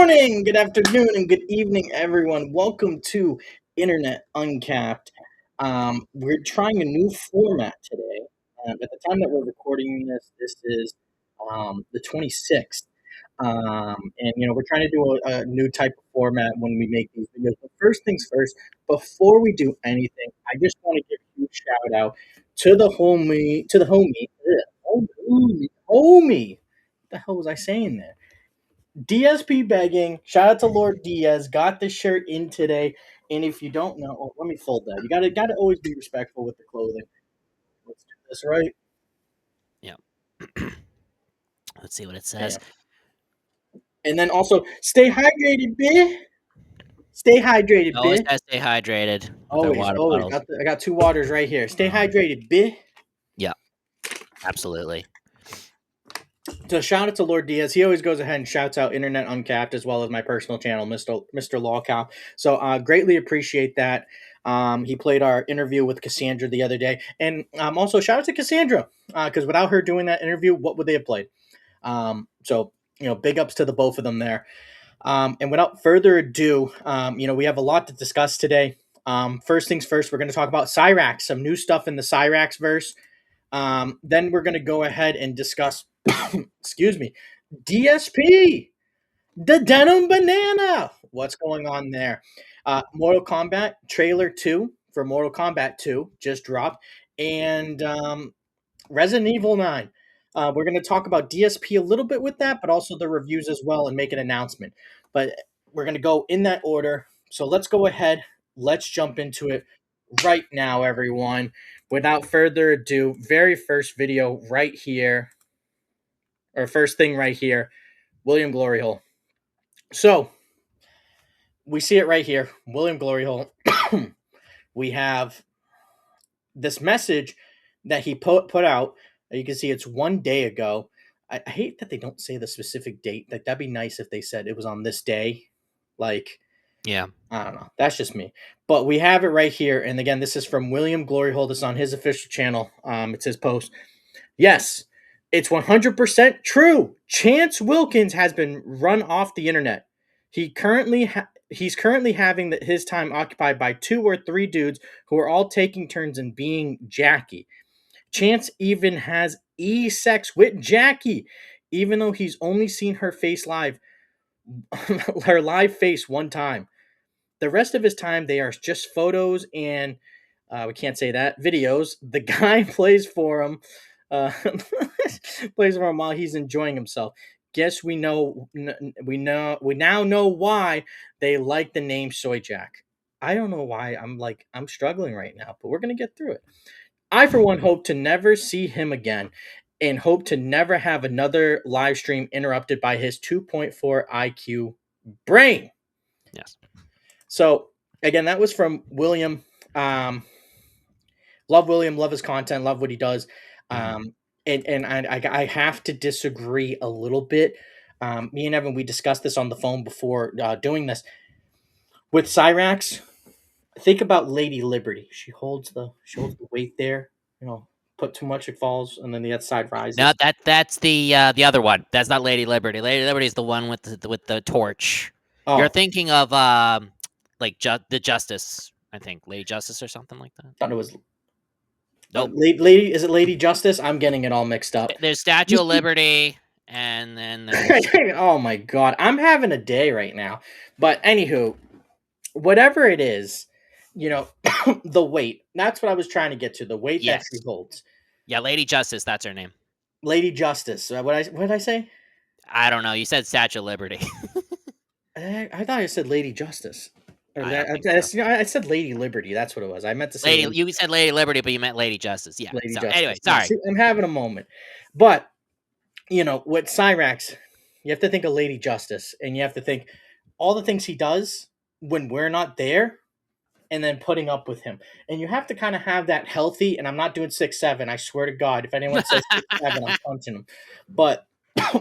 morning, good afternoon, and good evening, everyone. Welcome to Internet Uncapped. We're trying a new format today. At the time that we're recording this, this is the 26th. And, we're trying to do a new type of format when we make these videos. But first things first, before we do anything, I just want to give a huge shout out to the homie. What the hell was I saying there? DSP begging. Shout out to Lord Diaz. Got the shirt in today. And if you don't know, let me fold that. You gotta always be respectful with the clothing. Let's do this right. Yeah. Let's see what it says. Bam. And then also stay hydrated, bitch. Stay hydrated, Always bitch. gotta stay hydrated with our Always, water always. bottles. I got two waters right here. Stay hydrated, bitch. Yeah, absolutely. So shout out to Lord Diaz. He always goes ahead and shouts out Internet Uncapped as well as my personal channel, mr.lolcow. So greatly appreciate that. He played our interview with Cassandra the other day, and also shout out to Cassandra because without her doing that interview, what would they have played? So big ups to the both of them there. And without further ado, we have a lot to discuss today. First things first, we're going to talk about Cyrax, some new stuff in the Cyrax verse. Then we're going to go ahead and discuss, excuse me, DSP, the Denim Banana. What's going on there? Mortal Kombat trailer 2 for Mortal Kombat 2 just dropped. And Resident Evil 9. We're going to talk about DSP a little bit with that, but also the reviews as well and make an announcement. But we're going to go in that order. So let's go ahead. Let's jump into it right now, everyone. Without further ado, very first video right here, or first thing right here, William Glory Hole. So we see it right here, William Glory Hole. We have this message that he put out. You can see it's 1 day ago. I hate that they don't say the specific date. Like that'd be nice if they said it was on this day. Like, Yeah. I don't know. That's just me. But we have it right here. And again, this is from William Glory Hole. This is on his official channel. It's his post. Yes, it's 100% true. Chance Wilkins has been run off the internet. He's currently having his time occupied by 2 or 3 dudes who are all taking turns in being Jackie. Chance even has sex with Jackie, even though he's only seen her face live, her live face one time. The rest of his time, they are just photos and we can't say that videos. The guy plays for him, plays for him while he's enjoying himself. Guess we now know why they like the name Soy Jack. I don't know why I'm struggling right now, but we're gonna get through it. I, for one, hope to never see him again and hope to never have another live stream interrupted by his 2.4 IQ brain. Yes. So, again, that was from William. Love William, love his content, love what he does. And I have to disagree a little bit. Me and Evan, we discussed this on the phone before doing this. With Cyrax, think about Lady Liberty. She holds the weight there. Put too much, it falls, and then the other side rises. No, that's the other one. That's not Lady Liberty. Lady Liberty is the one with the torch. Oh, You're thinking of the Justice, I think, Lady Justice or something like that. thought it was. Nope. Lady, is it Lady Justice? I'm getting it all mixed up. There's Statue of Liberty, and then oh my god, I'm having a day right now. But anywho, whatever it is, the weight. That's what I was trying to get to. The weight that she holds. Yeah, Lady Justice. That's her name. Lady Justice. What did I say? I don't know. You said Statue of Liberty. I thought I said Lady Justice. I said Lady Liberty. That's what it was. I meant to say You said Lady Liberty, but you meant Lady Justice. Yeah. Lady So, Justice. anyway, sorry. See, I'm having a moment. But, with Cyrax, you have to think of Lady Justice, and you have to think all the things he does when we're not there, and then putting up with him. And you have to kind of have that healthy, and I'm not doing 6'7". I swear to God, if anyone says 6'7", I'm punching them. But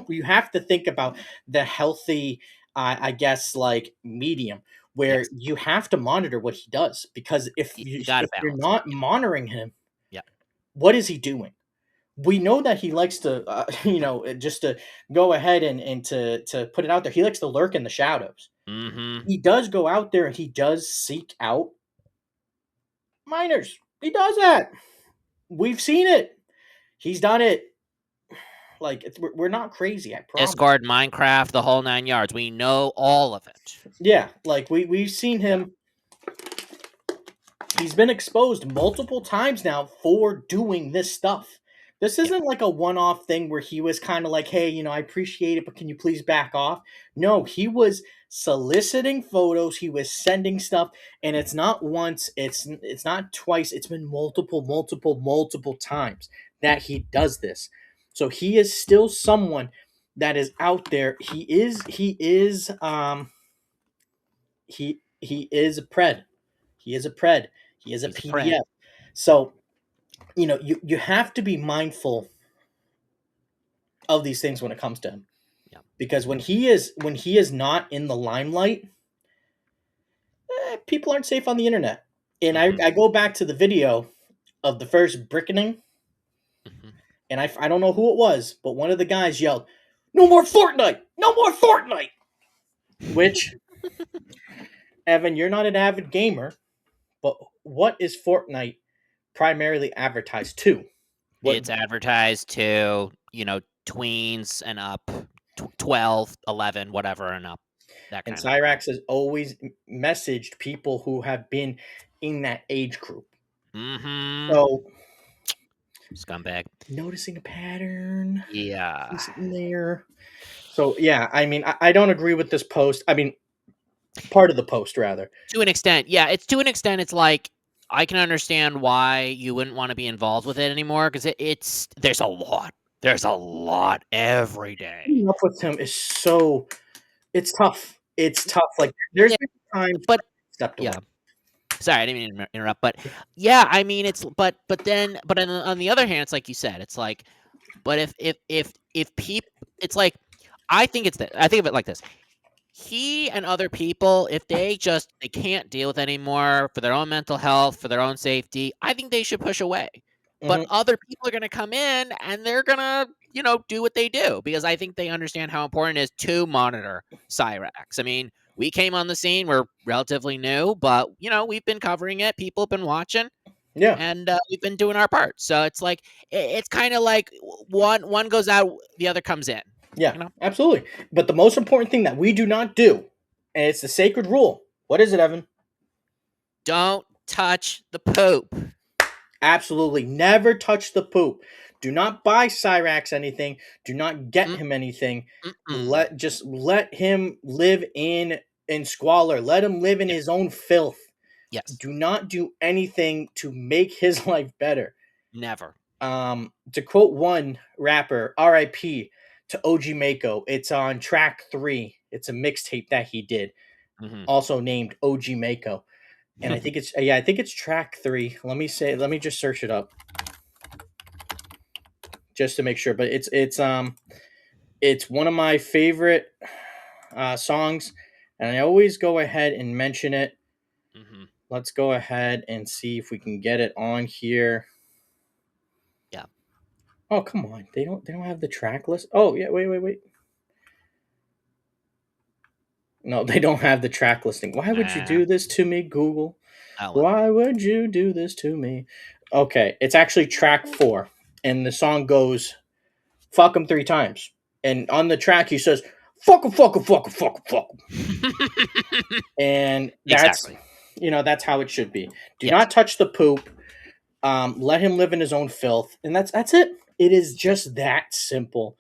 you have to think about the healthy, I guess, like medium, where you have to monitor what he does. Because if you're not monitoring him, what is he doing? we know that he likes to, just to go ahead and to put it out there. He likes to lurk in the shadows. Mm-hmm. He does go out there and he does seek out minors. He does that. We've seen it. He's done it. Like we're not crazy. I promise. Discord, Minecraft, the whole 9 yards. We know all of it. Yeah, like we've seen Yeah. him. He's been exposed multiple times now for doing this stuff. This Yeah. isn't like a one-off thing where he was kind of like, "Hey, I appreciate it, but can you please back off?" No, he was soliciting photos, he was sending stuff, and it's not once, it's not twice, it's been multiple times that he does this. So he is still someone that is out there. He is a pred. He is a pred. He is a He's a pred. PDF. So, you have to be mindful of these things when it comes to him. Yeah. Because when he is not in the limelight, people aren't safe on the internet. And Mm-hmm. I go back to the video of the first brickening, Mm-hmm. and I don't know who it was, but one of the guys yelled, "No more Fortnite! No more Fortnite!" Which, Evan, you're not an avid gamer, but what is Fortnite primarily advertised to? What It's advertised to, tweens and up, 12, 11, whatever and up, that And kind of thing. Cyrax has always messaged people who have been in that age group. Mm-hmm. So, Scumbag. noticing a pattern Yeah. in there. So, yeah, I mean, I don't agree with this post. I mean, part of the post, rather. To an extent, yeah. It's to an extent. It's like I can understand why you wouldn't want to be involved with it anymore because it's there's a lot. There's a lot every day. Keeping up with him is it's tough. It's tough. Like, there's Yeah, been times but I stepped away. yeah. Sorry, I didn't mean to interrupt. But yeah, I mean, it's but on the other hand, it's like you said, it's like, but if people, it's like I think of it like this. He and other people, if they can't deal with it anymore for their own mental health, for their own safety, I think they should push away. But Hmm. other people are going to come in and they're going to, do what they do because I think they understand how important it is to monitor Cyrax. I mean, we came on the scene, we're relatively new, but we've been covering it. People have been watching, Yeah. and we've been doing our part. So it's like it's kind of like one goes out, the other comes in. Yeah. You know, Absolutely. But the most important thing that we do not do, and it's the sacred rule. What is it, Evan? don't touch the poop. Absolutely. Never touch the poop. Do not buy Cyrax anything. Do not get Mm, him anything. mm-mm. Let him live in squalor. Let him live in Yeah. his own filth. Yes. Do not do anything to make his life better. Never. To quote one rapper, R.I.P. to OG Mako. It's on track 3. It's a mixtape that he did, Hmm. also named OG Mako. And I think it's track 3. Let me just search it up just to make sure. But it's one of my favorite songs, and I always go ahead and mention it. Hmm. Let's go ahead and see if we can get it on here. Yeah. Oh, come on. They don't have the track list. Oh, yeah, wait. No, they don't have the track listing. Why would you Uh, do this to me, Google? oh well. Why would you do this to me? Okay, it's actually track 4, and the song goes "fuck him" 3 times. And on the track, he says "fuck him, fuck him, fuck him, fuck him, fuck him," and Exactly. that's how it should be. Do Yes. not touch the poop. Let him live in his own filth, and that's it. It is Yep. just that simple.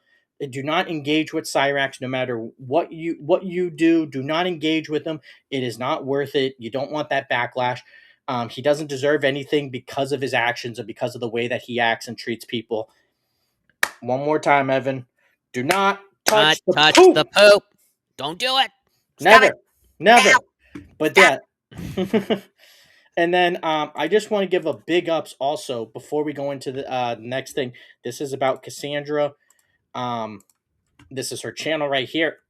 Do not engage with Cyrax, no matter what you do. Do not engage with him. It is not worth it. You don't want that backlash. He doesn't deserve anything because of his actions and because of the way that he acts and treats people. One more time, Evan. Do not Not touch the touch the poop. poop. Don't do it. Stop it Never, never. now. But Stop. yeah. And then I just want to give a big ups also before we go into the next thing. This is about Cassandra. Um, this is her channel right here.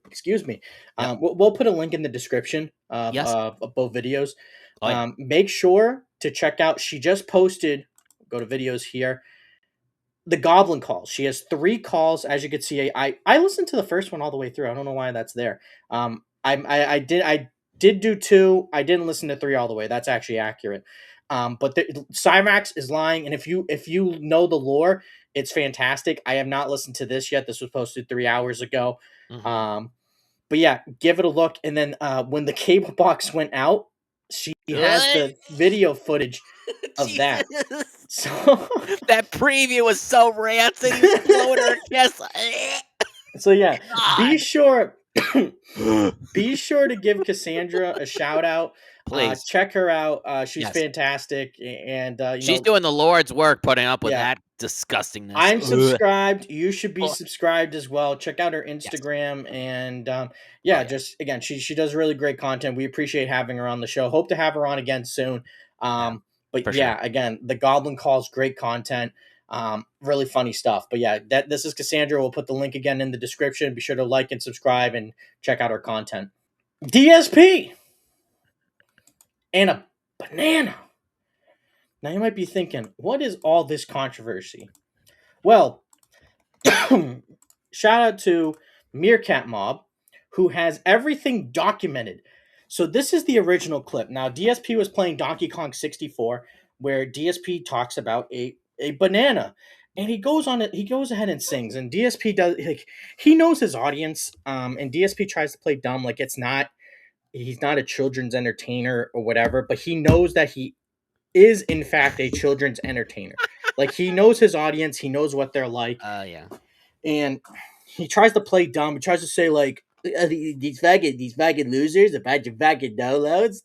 Excuse me. Yep. We'll put a link in the description Yes. of both videos. Oh yeah. Make sure to check out. She just posted. Go to videos here. the Goblin calls. She has 3 calls, as you can see. I listened to the first one all the way through. I don't know why that's there. I did do 2. I didn't listen to 3 all the way. That's actually accurate. But Cyrax is lying, and if you know the lore, it's fantastic. I have not listened to this yet. This was posted 3 hours ago. Mhm. But yeah, give it a look. And then when the cable box went out, she has What? the video footage of Jesus. that. So That preview was so rancid. He was blowing her kiss. so yeah, be God. sure be sure to give Cassandra a shout out. Please. Check her out. She's Yes. fantastic, and She's doing the Lord's work putting up with yeah, that disgustingness. I'm Ugh. subscribed. You should be Oh, subscribed as well. Check out her yes. Instagram, and Oh, yeah, yeah. just again, she does really great content. We appreciate having her on the show. Hope to have her on again soon. Yeah, But for sure. yeah, again, the Goblin Calls, great content. Really funny stuff. But yeah, this is Cassandra. We'll put the link again in the description. Be sure to like and subscribe and check out her content. DSP and a banana. Now you might be thinking, what is all this controversy? Well, shout out to Meerkat Mob, who has everything documented. So this is the original clip. Now DSP was playing Donkey Kong 64, where DSP talks about a banana, and he goes on it. He goes ahead and sings, and DSP does like he knows his audience. And DSP tries to play dumb, like it's not. He's not a children's entertainer or whatever, but he knows that he is in fact a children's entertainer. Like he knows his audience. He knows what they're like, Yeah. and he tries to play dumb. He tries to say like these faggot losers, a bunch of faggot no-loads.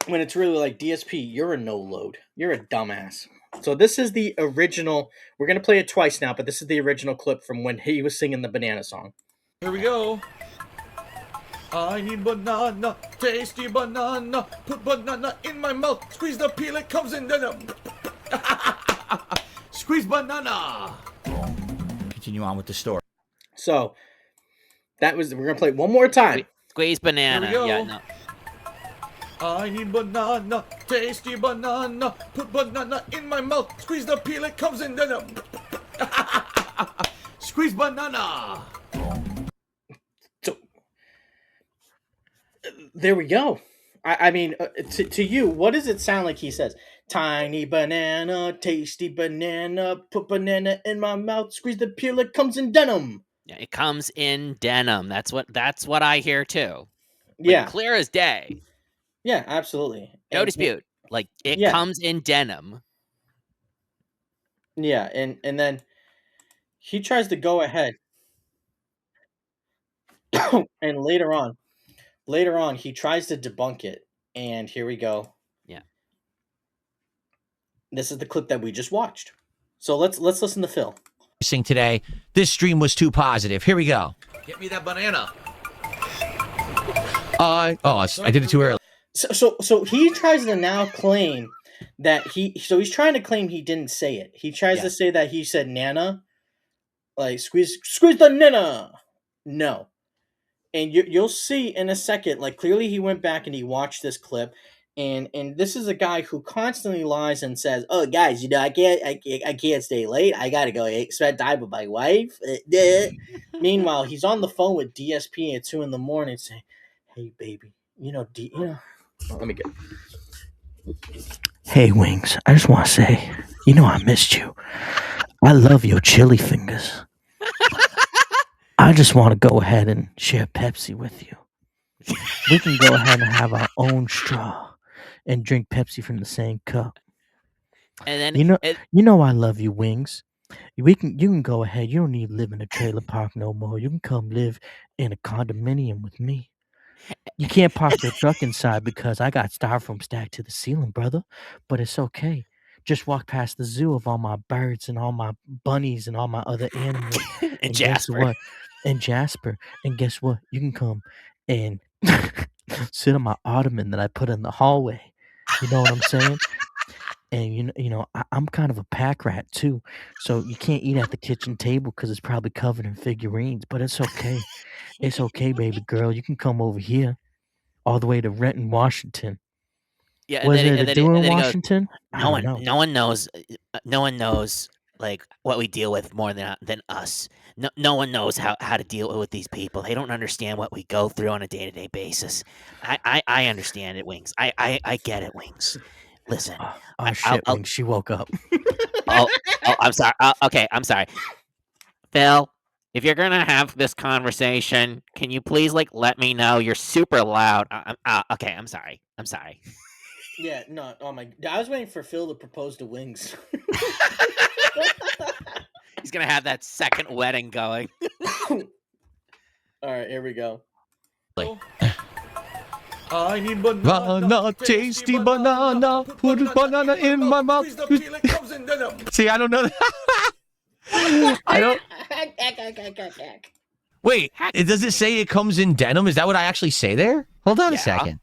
When it's really like DSP, you're a no-load. You're a dumbass. So this is the original. We're gonna play it twice now, but this is the original clip from when he was singing the banana song. Here we go. I need banana, tasty banana. Put banana in my mouth. Squeeze the peel, it comes in. Squeeze banana. Continue on with the story. So that was. We're gonna play it one more time. Squeeze banana. Here we go. Yeah, no. I need banana, tasty banana. Put banana in my mouth. Squeeze the peel, it comes in. Squeeze banana. So there we go. I mean, to you, what does it sound like he says? Tiny banana, tasty banana, put banana in my mouth, squeeze the peel, it comes in denim. Yeah, it comes in denim. That's what I hear too. Like Yeah, clear as day. yeah, absolutely. No dispute. Like it yeah, comes in denim. yeah, and then he tries to go ahead, and later on, he tries to debunk it. And here we go. Yeah. This is the clip that we just watched. So let's listen to Phil. Today, this stream was too positive. Here we go. Get me that banana. I did it too early. So he tries to now claim that he's trying to claim he didn't say it. He tries Yeah. to say that he said nana, like squeeze the nana. No. And you'll see in a second, like clearly he went back and he watched this clip, and this is a guy who constantly lies and says, "Oh, guys, I can't stay late. I gotta go spend time with my wife." Meanwhile, he's on the phone with DSP at 2 a.m. saying, "Hey, baby, let me get." Hey, Wings, I just want to say, I missed you. I love your chili fingers. I just want to go ahead and share Pepsi with you. We can go ahead and have our own straw and drink Pepsi from the same cup. And then You know I love you, Wings. You can go ahead. You don't need to live in a trailer park no more. You can come live in a condominium with me. You can't park your truck inside because I got styrofoam stacked to the ceiling, brother. But it's okay. Just walk past the zoo of all my birds and all my bunnies and all my other animals. and Guess Jasper. what? And Jasper. And guess what? You can come and sit on my ottoman that I put in the hallway. You know what I'm saying? And I'm kind of a pack rat too, so you can't eat at the kitchen table because it's probably covered in figurines. But it's okay. It's okay, baby girl. You can come over here, all the way to Renton, Washington. Yeah, Was it and a then, do and in then he goes, Washington? I don't know. no one knows like what we deal with more than us. No one knows how to deal with these people. They don't understand what we go through on a day-to-day basis. I understand it, Wings. I get it, Wings. Listen, Oh shit, when she woke up. oh, I'm sorry. Okay, I'm sorry. Phil, if you're gonna have this conversation, can you please like let me know? You're super loud. Okay, I'm sorry. I'm sorry. Yeah, no. Oh my! I was waiting for Phil to propose to Wings. He's gonna have that second wedding going. All right, here we go. I need Banana, tasty banana, put a banana in my mouth. Squeeze the peel, it comes in denim. See, I don't know that. I don't. Wait, does it say it comes in denim? Is that what I actually say there? Hold on a Yeah. second.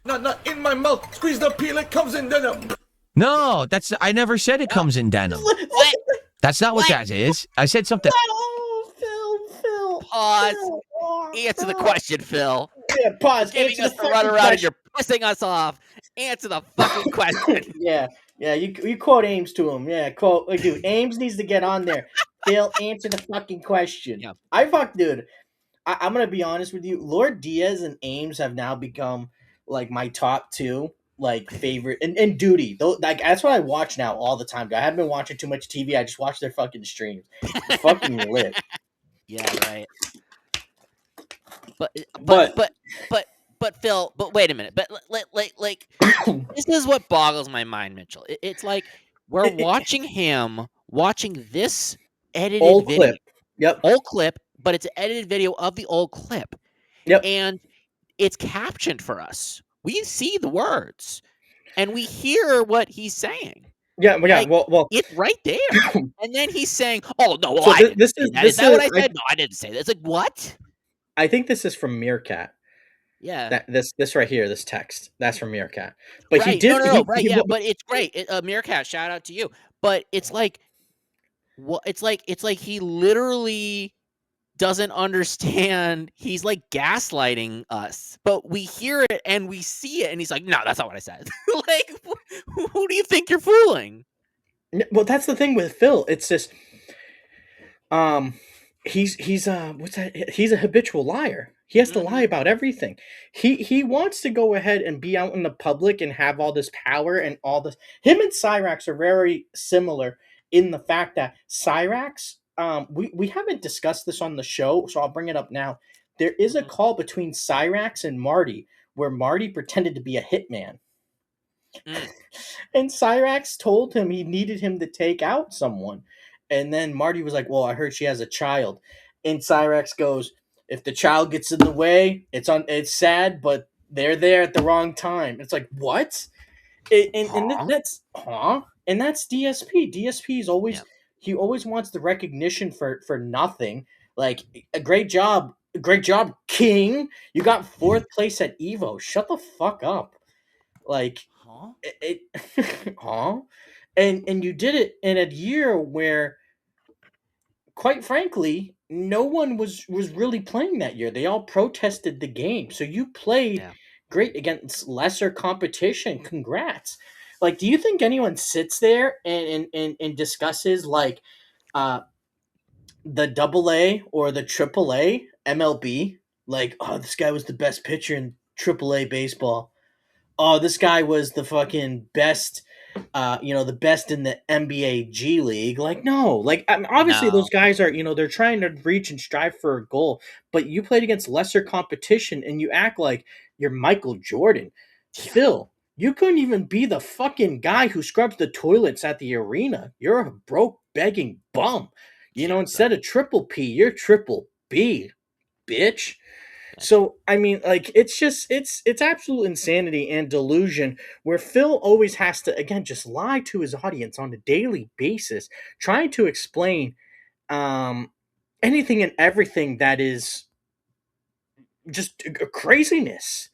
Not in my mouth. Squeeze the peel, it comes in denim. No, I never said it comes in denim. What? That's not what that is. I said something. Oh, Phil. Pause. Oh, Answer the Phil. question, Phil. Yeah, pause. Giving Answer us the the fucking runaround and question. you're pissing us off. Answer the fucking question. Yeah. You quote Ames to him. Yeah, quote. Like, dude, Ames needs to get on there. Phil, answer the fucking question. Yeah. Dude. I'm gonna be honest with you. Lord Diaz and Ames have now become like my top two like favorite and Duty. Though, like that's what I watch now all the time. I haven't been watching too much TV. I just watch their fucking streams. It's fucking lit. Yeah, right. But But Phil, but wait a minute. But like this is what boggles my mind, Mitchell. It's like we're watching him watching this edited old video, clip. Yep. old clip, but it's an edited video of the old clip, Yep. and it's captioned for us. We see the words, and we hear what he's saying. Yeah. Like, Well. it's right there. And then he's saying, "Oh no, well, So I didn't this say is that. this Is that what I is said? No, I didn't say that." It's like what? I think this is from Meerkat. Yeah. That this right here, this text, that's from Meerkat. But Right. he did. No. Right. Yeah. But it's great. Meerkat, shout out to you. But it's like, what? It's like he literally doesn't understand. He's like gaslighting us, but we hear it and we see it, and he's like, "No, that's not what I said." Like, who do you think you're fooling? Well, that's the thing with Phil. It's just, he's what's that? He's a habitual liar. He has to lie about everything. He wants to go ahead and be out in the public and have all this power and all this. Him and Cyrax are very similar in the fact that Cyrax, we haven't discussed this on the show, so I'll bring it up now. There is a call between Cyrax and Marty where Marty pretended to be a hitman. And Cyrax told him he needed him to take out someone. And then Marty was like, "Well, I heard she has a child." And Cyrax goes, "If the child gets in the way, it's sad, but they're there at the wrong time." It's like, what? That's and that's DSP. DSP is always he always wants the recognition for nothing. Like, a great job, King. You got fourth place at Evo. Shut the fuck up. Like, and you did it in a year where, quite frankly, no one was really playing that year. They all protested the game, so you played great against lesser competition. Congrats. Like, do you think anyone sits there and discusses like the AA or the AAA MLB? Like, oh, this guy was the best pitcher in AAA baseball. Oh, this guy was the fucking best, the best in the NBA G League. Like, no, like, I mean, obviously those guys are, they're trying to reach and strive for a goal, but you played against lesser competition and you act like you're Michael Jordan. Phil, you couldn't even be the fucking guy who scrubs the toilets at the arena. You're a broke, begging bum. Instead of triple P, you're triple B, bitch. So, I mean, like, it's absolute insanity and delusion where Phil always has to, again, just lie to his audience on a daily basis, trying to explain anything and everything that is just craziness.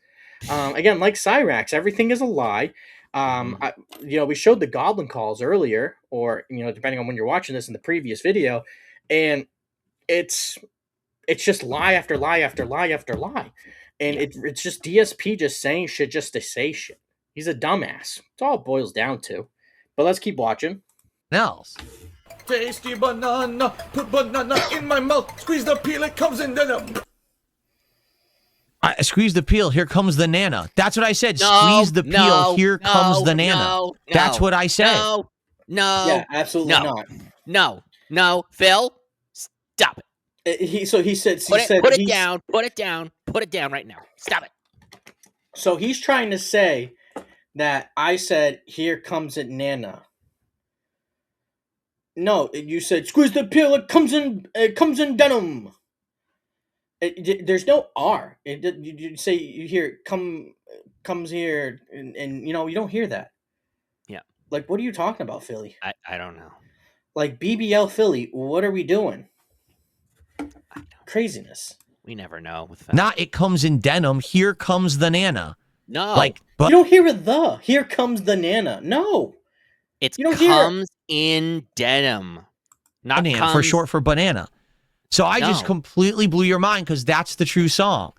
Again, like Cyrax, everything is a lie. We showed the Goblin calls earlier, or, depending on when you're watching this in the previous video, and it's just lie after lie after lie after lie. And it's just DSP just saying shit just to say shit. He's a dumbass. It's all it boils down to. But let's keep watching. else. Tasty banana, put banana in my mouth, squeeze the peel, it comes in, I squeeze the peel. Here comes the nana. That's what I said. No, Squeeze the peel. no, Here comes the nana. No, That's what I said. No. Yeah, absolutely not. No. Phil, stop it. He said Put it down. Put it down. Put it down right now. Stop it. So he's trying to say that I said, "Here comes it, Nana." No, you said, "Squeeze the peel. It comes in denim." There's no R. You say you hear comes here, and you don't hear that. Yeah. Like, what are you talking about, Philly? I don't know. Like BBL Philly, what are we doing? Craziness. We never know with Phil. Not it comes in denim. Here comes the nana. No. Like, but You don't hear the. Here comes the Nana. No. It you don't hear comes in denim. Not banana comes. for short for banana. So I just No. completely blew your mind because that's the true song.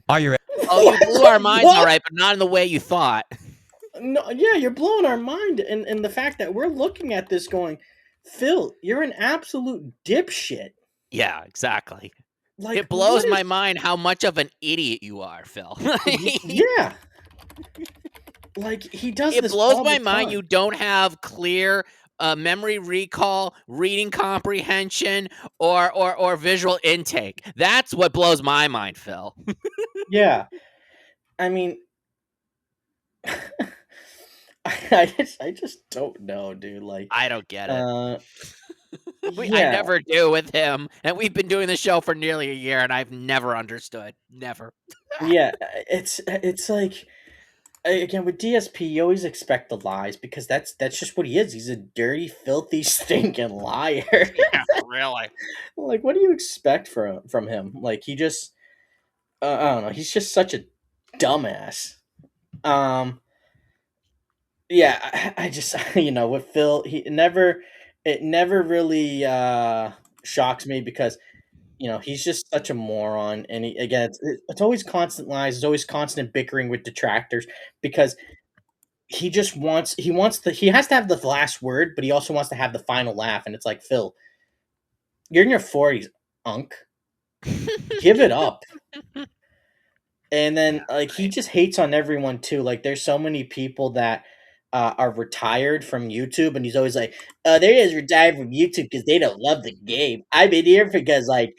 Are you ready? Oh, you blew our minds, What? all right, but not in the way you thought. No, yeah, you're blowing our mind, and the fact that we're looking at this going, Phil, you're an absolute dipshit. Yeah, exactly. Like, It blows what my is- mind how much of an idiot you are, Phil. Yeah. Like, he does It this blows all my the mind time. you don't have clear memory recall, reading comprehension, or visual intake. That's what blows my mind, Phil. Yeah. I mean, I just don't know, dude. Like, I don't get it. I I never do with him, and we've been doing the show for nearly a year, and I've never understood. Never. Yeah, it's like, again, with DSP, you always expect the lies because that's just what he is. He's a dirty, filthy, stinking liar. Yeah, really. Like, what do you expect from him? Like, he just, I don't know. He's just such a dumbass. Yeah, I just, with Phil, it never really shocks me because he's just such a moron, and again, it's always constant lies. It's always constant bickering with detractors because he has to have the last word, but he also wants to have the final laugh. And it's like, Phil, you're in your 40s, unk. Give it up. And then he just hates on everyone too. Like, there's so many people that are retired from YouTube, and he's always like, they're just retired from YouTube because they don't love the game. I've been here because I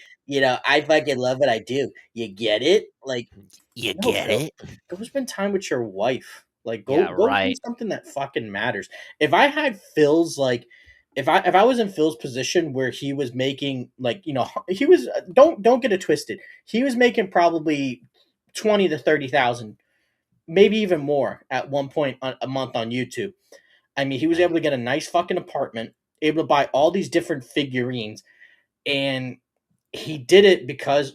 fucking love what I do. You get it? Like, You no, get Phil, it? go spend time with your wife. Like, go Yeah, do right. something that fucking matters. If I had Phil's if I was in Phil's position where he was making he was don't get it twisted. He was making probably 20 to 30,000, maybe even more at one point a month on YouTube. I mean, he was able to get a nice fucking apartment, able to buy all these different figurines, and he did it because,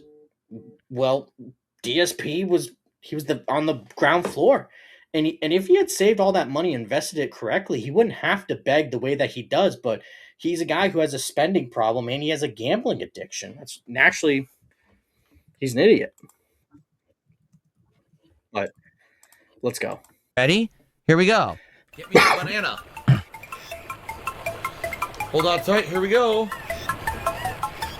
well, DSP was on the ground floor, and if he had saved all that money, invested it correctly, he wouldn't have to beg the way that he does. But he's a guy who has a spending problem and he has a gambling addiction. That's naturally, he's an idiot. But let's go. Ready? Here we go. Get me a banana. Hold on tight, here we go.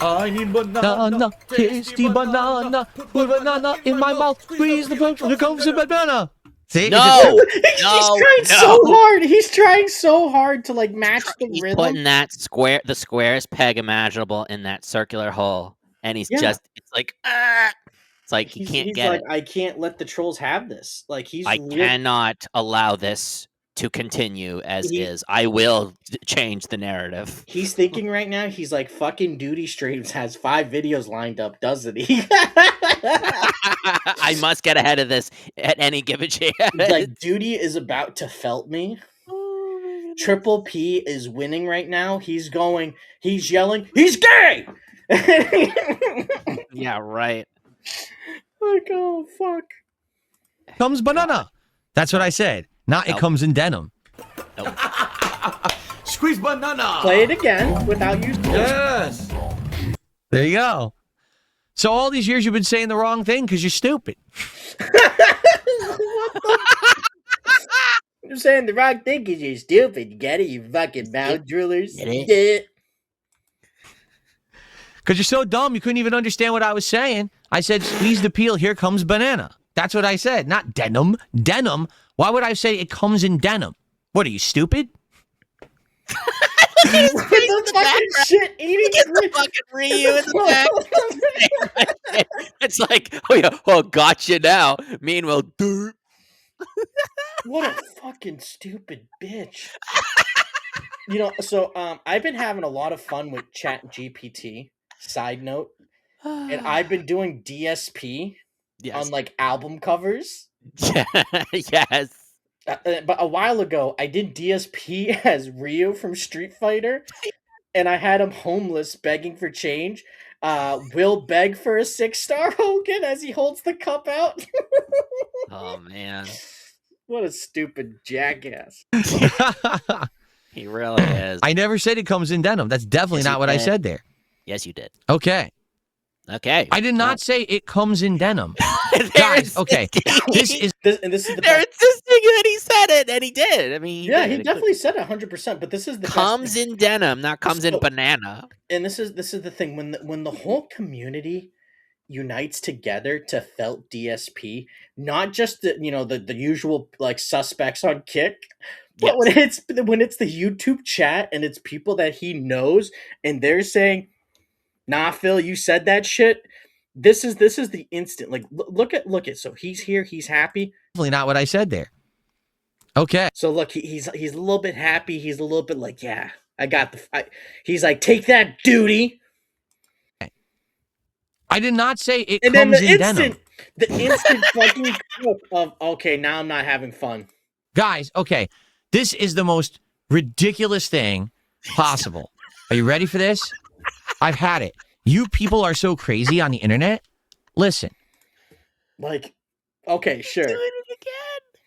I need banana, Banana, tasty banana, put banana in my mouth, squeeze the punch, here comes the banana. See? No, He's trying so hard. He's trying so hard to match the He's rhythm. putting the squarest peg imaginable in that circular hole, and he's it's like, it's like he can't get it. I can't let the trolls have this. Like, I cannot allow this to continue as is. I will change the narrative. He's thinking right now, he's like, fucking Duty Streams has 5 videos lined up, doesn't he? I must get ahead of this at any given chance. Like, Duty is about to felt me. Triple P is winning right now. He's yelling, he's gay! Yeah, right. Like, oh, fuck. Comes banana. That's what I said. Not it comes in denim. Nope. Squeeze banana. Play it again without you. Yes. There you go. So all these years you've been saying the wrong thing because you're stupid. saying the wrong thing because you're stupid. You get it? You fucking mouth drillers. Get it? Yeah. Because you're so dumb, you couldn't even understand what I was saying. I said, squeeze the peel, here comes banana. That's what I said, not denim. Denim? Why would I say it comes in denim? What, are you stupid? With the fucking shit eating. Look at the fucking Ryu in the back. It's like, oh yeah, oh, gotcha now. Meanwhile, dirt. What a fucking stupid bitch. So I've been having a lot of fun with Chat GPT. Side note, and I've been doing DSP on like album covers. Yes. But a while ago, I did DSP as Ryu from Street Fighter, and I had him homeless begging for change. Will beg for a 6-star Hogan as he holds the cup out. Oh man, What a stupid jackass. he really is. I never said it comes in denim. That's definitely Yes, not you what I did. said there. Yes, you did. Okay. Okay. I did not say it comes in denim. They're Guys, okay. insisting- This is the They're best. insisting that he said it, and he did. I mean, Yeah, did. he definitely said it 100%. But this is the comes best thing. in denim, not comes in So- banana. And this is the thing when the whole community unites together to felt DSP, not just the the usual like suspects on Kick, but Yes. when it's the YouTube chat and it's people that he knows and they're saying, "Nah, Phil, you said that shit." This is the instant. Like look at so he's here, he's happy. Definitely not what I said there. Okay. So look, he's a little bit happy. He's a little bit like, yeah, I got he's like, take that, duty. I did not say it And then comes the in instant, denim. fucking clip of okay, now I'm not having fun. Guys, okay. This is the most ridiculous thing possible. Are you ready for this? I've had it. You people are so crazy on the internet. Listen, Like, okay, sure. Doing it again.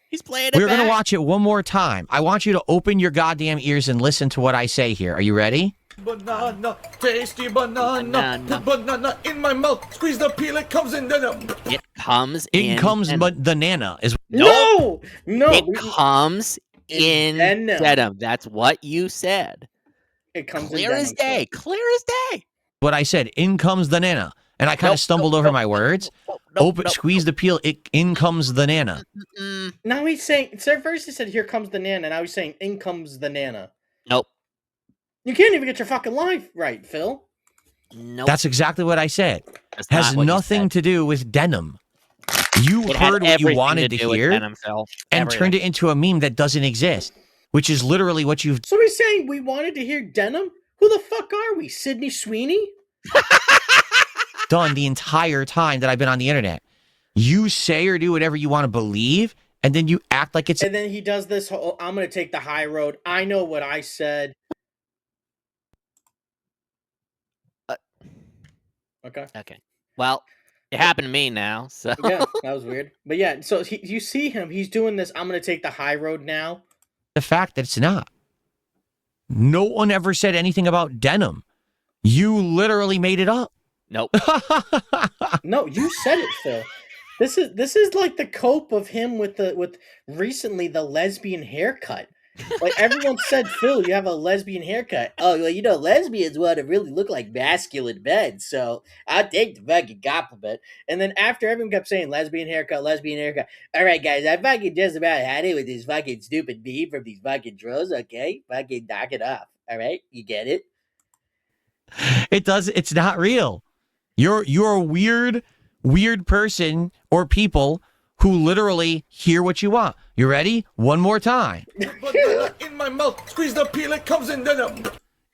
He's playing it we're going to back. watch it one more time. I want you to open your goddamn ears and listen to what I say here. Are you ready? Banana, tasty banana. Banana. Put banana in my mouth. Squeeze the peel, it comes in denim. It comes In comes and the nana is No, it comes in denim. denim. That's what you said. It comes Clear in as denim, day. Clear as day. what I said. In comes the nana. And I kind of Nope, stumbled nope, over nope, my nope, words. nope, nope, Open, nope. squeeze the peel. In comes the nana. Mm, Now he's saying. So first he said, "Here comes the nana." Now he's saying, "In comes the nana." nope. You can't even get your fucking life right, Phil. Nope. That's exactly what I said. That's Has not what you nothing said. to do with denim. You It had heard what you everything wanted to do with hear denim, Phil. and turned it into a meme that doesn't exist, which is literally what you've So he's saying we wanted to hear denim. Who the fuck are we, Sydney Sweeney? done the entire time that I've been on the internet. You say or do whatever you want to believe, and then you act like it's And then he does this whole, I'm going to take the high road. I know what I said. Okay. Okay. Well, it happened to me now. So Yeah, that was weird. But yeah, so you see him. He's doing this, I'm going to take the high road now. the fact that it's not. No one ever said anything about denim. You literally made it up. nope. No, you said it, Phil. This is like the cope of him with recently the lesbian haircut. Like everyone said, Phil, you have a lesbian haircut. Oh, well, lesbians want to really look like masculine men, so I'll take the fucking compliment. And then after everyone kept saying lesbian haircut, all right, guys, I fucking just about had it with this fucking stupid meme from these fucking trolls, okay? Fucking knock it off, all right? You get it? It's not real. You're a weird person or people who literally hear what you want. You ready? One more time. Banana in my mouth. Squeeze the peel, it comes in denim.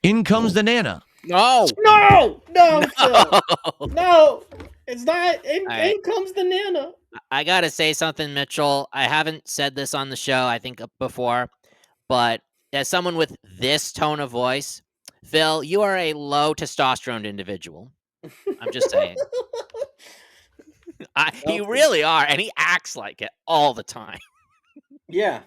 In comes the nana. No. No, Phil. No, it's not. In right. comes the nana. I gotta say something, Mitchell. I haven't said this on the show, I think, before, but as someone with this tone of voice, Phil, you are a low testosterone individual. I'm just saying. You really are, and he acts like it all the time. Yeah,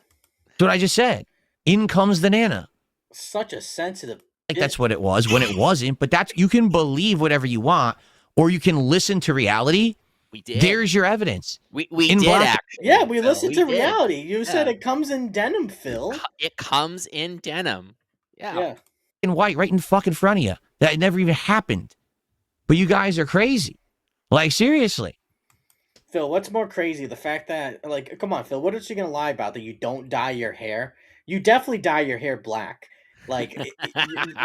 That's what I just said. In comes the nana. such a sensitive. Like that's what it was when it wasn't, but you can believe whatever you want, or you can listen to reality We did. There's your evidence. We in did black- actually. Yeah, we Phil, listened to did. reality. You said Yeah. it comes in denim, Phil. It comes in denim. Yeah. And white right in fucking front of you. That never even happened. But you guys are crazy. Like, seriously. Phil, what's more crazy? The fact that, like, come on, Phil, what is she going to lie about? That you don't dye your hair? You definitely dye your hair black. Like,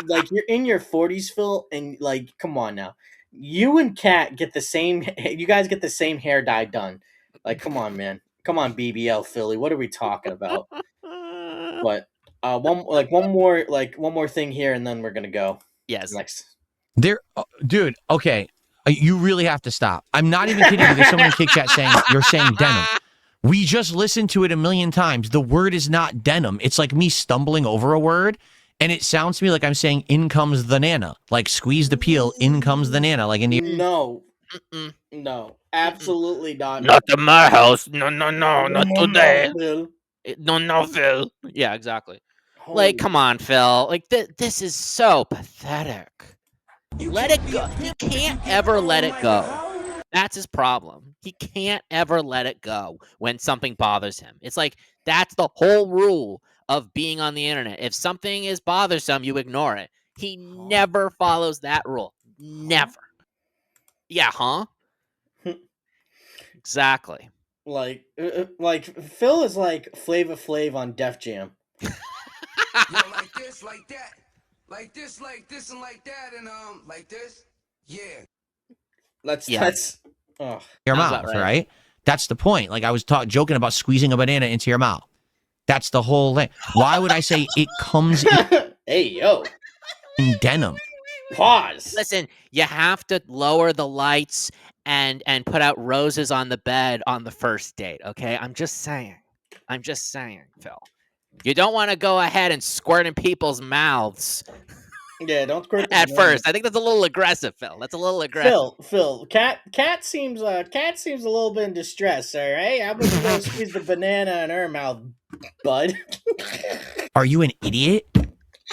like you're in your 40s, Phil, and, like, come on now. You and Kat get the same, you guys get the same hair dye done. Like, come on, man. Come on, BBL Philly. What are we talking about? But one more thing here, and then we're gonna go. Yes. Next. There, dude. Okay, you really have to stop. I'm not even kidding you. There's someone in Kick Chat saying you're saying denim. We just listened to it a million times. The word is not denim. It's like me stumbling over a word, and it sounds to me like I'm saying "in comes the nana." Like squeeze the peel, in comes the nana. Like in the No, no, absolutely not. Not in my house. No, not today. Phil. No, Phil. Yeah, exactly. Holy- Like, come on, Phil. Like, this is so pathetic. Let it go. He can't ever let it go. That's his problem. He can't ever let it go when something bothers him. It's like, that's the whole rule of being on the internet. If something is bothersome, you ignore it. He never follows that rule. Never. Yeah, huh? Exactly. like Phil is like Flava Flav on Def Jam. Yo, like this, like that, like this, and like that, and like this. Yeah. That's Yeah. oh. your Sounds mouth, about right. right? That's the point. Like I was joking about squeezing a banana into your mouth. That's the whole thing. Why would I say it comes Hey yo, in denim? pause. Listen, you have to lower the lights and put out roses on the bed on the first date, okay? I'm just saying, Phil. You don't want to go ahead and squirt in people's mouths Yeah, don't squirt the at banana. first. I think that's a little aggressive, Phil. That's a little aggressive. Phil, Cat seems a little bit in distress. All right, how about you go squeeze the banana in her mouth, bud? Are you an idiot?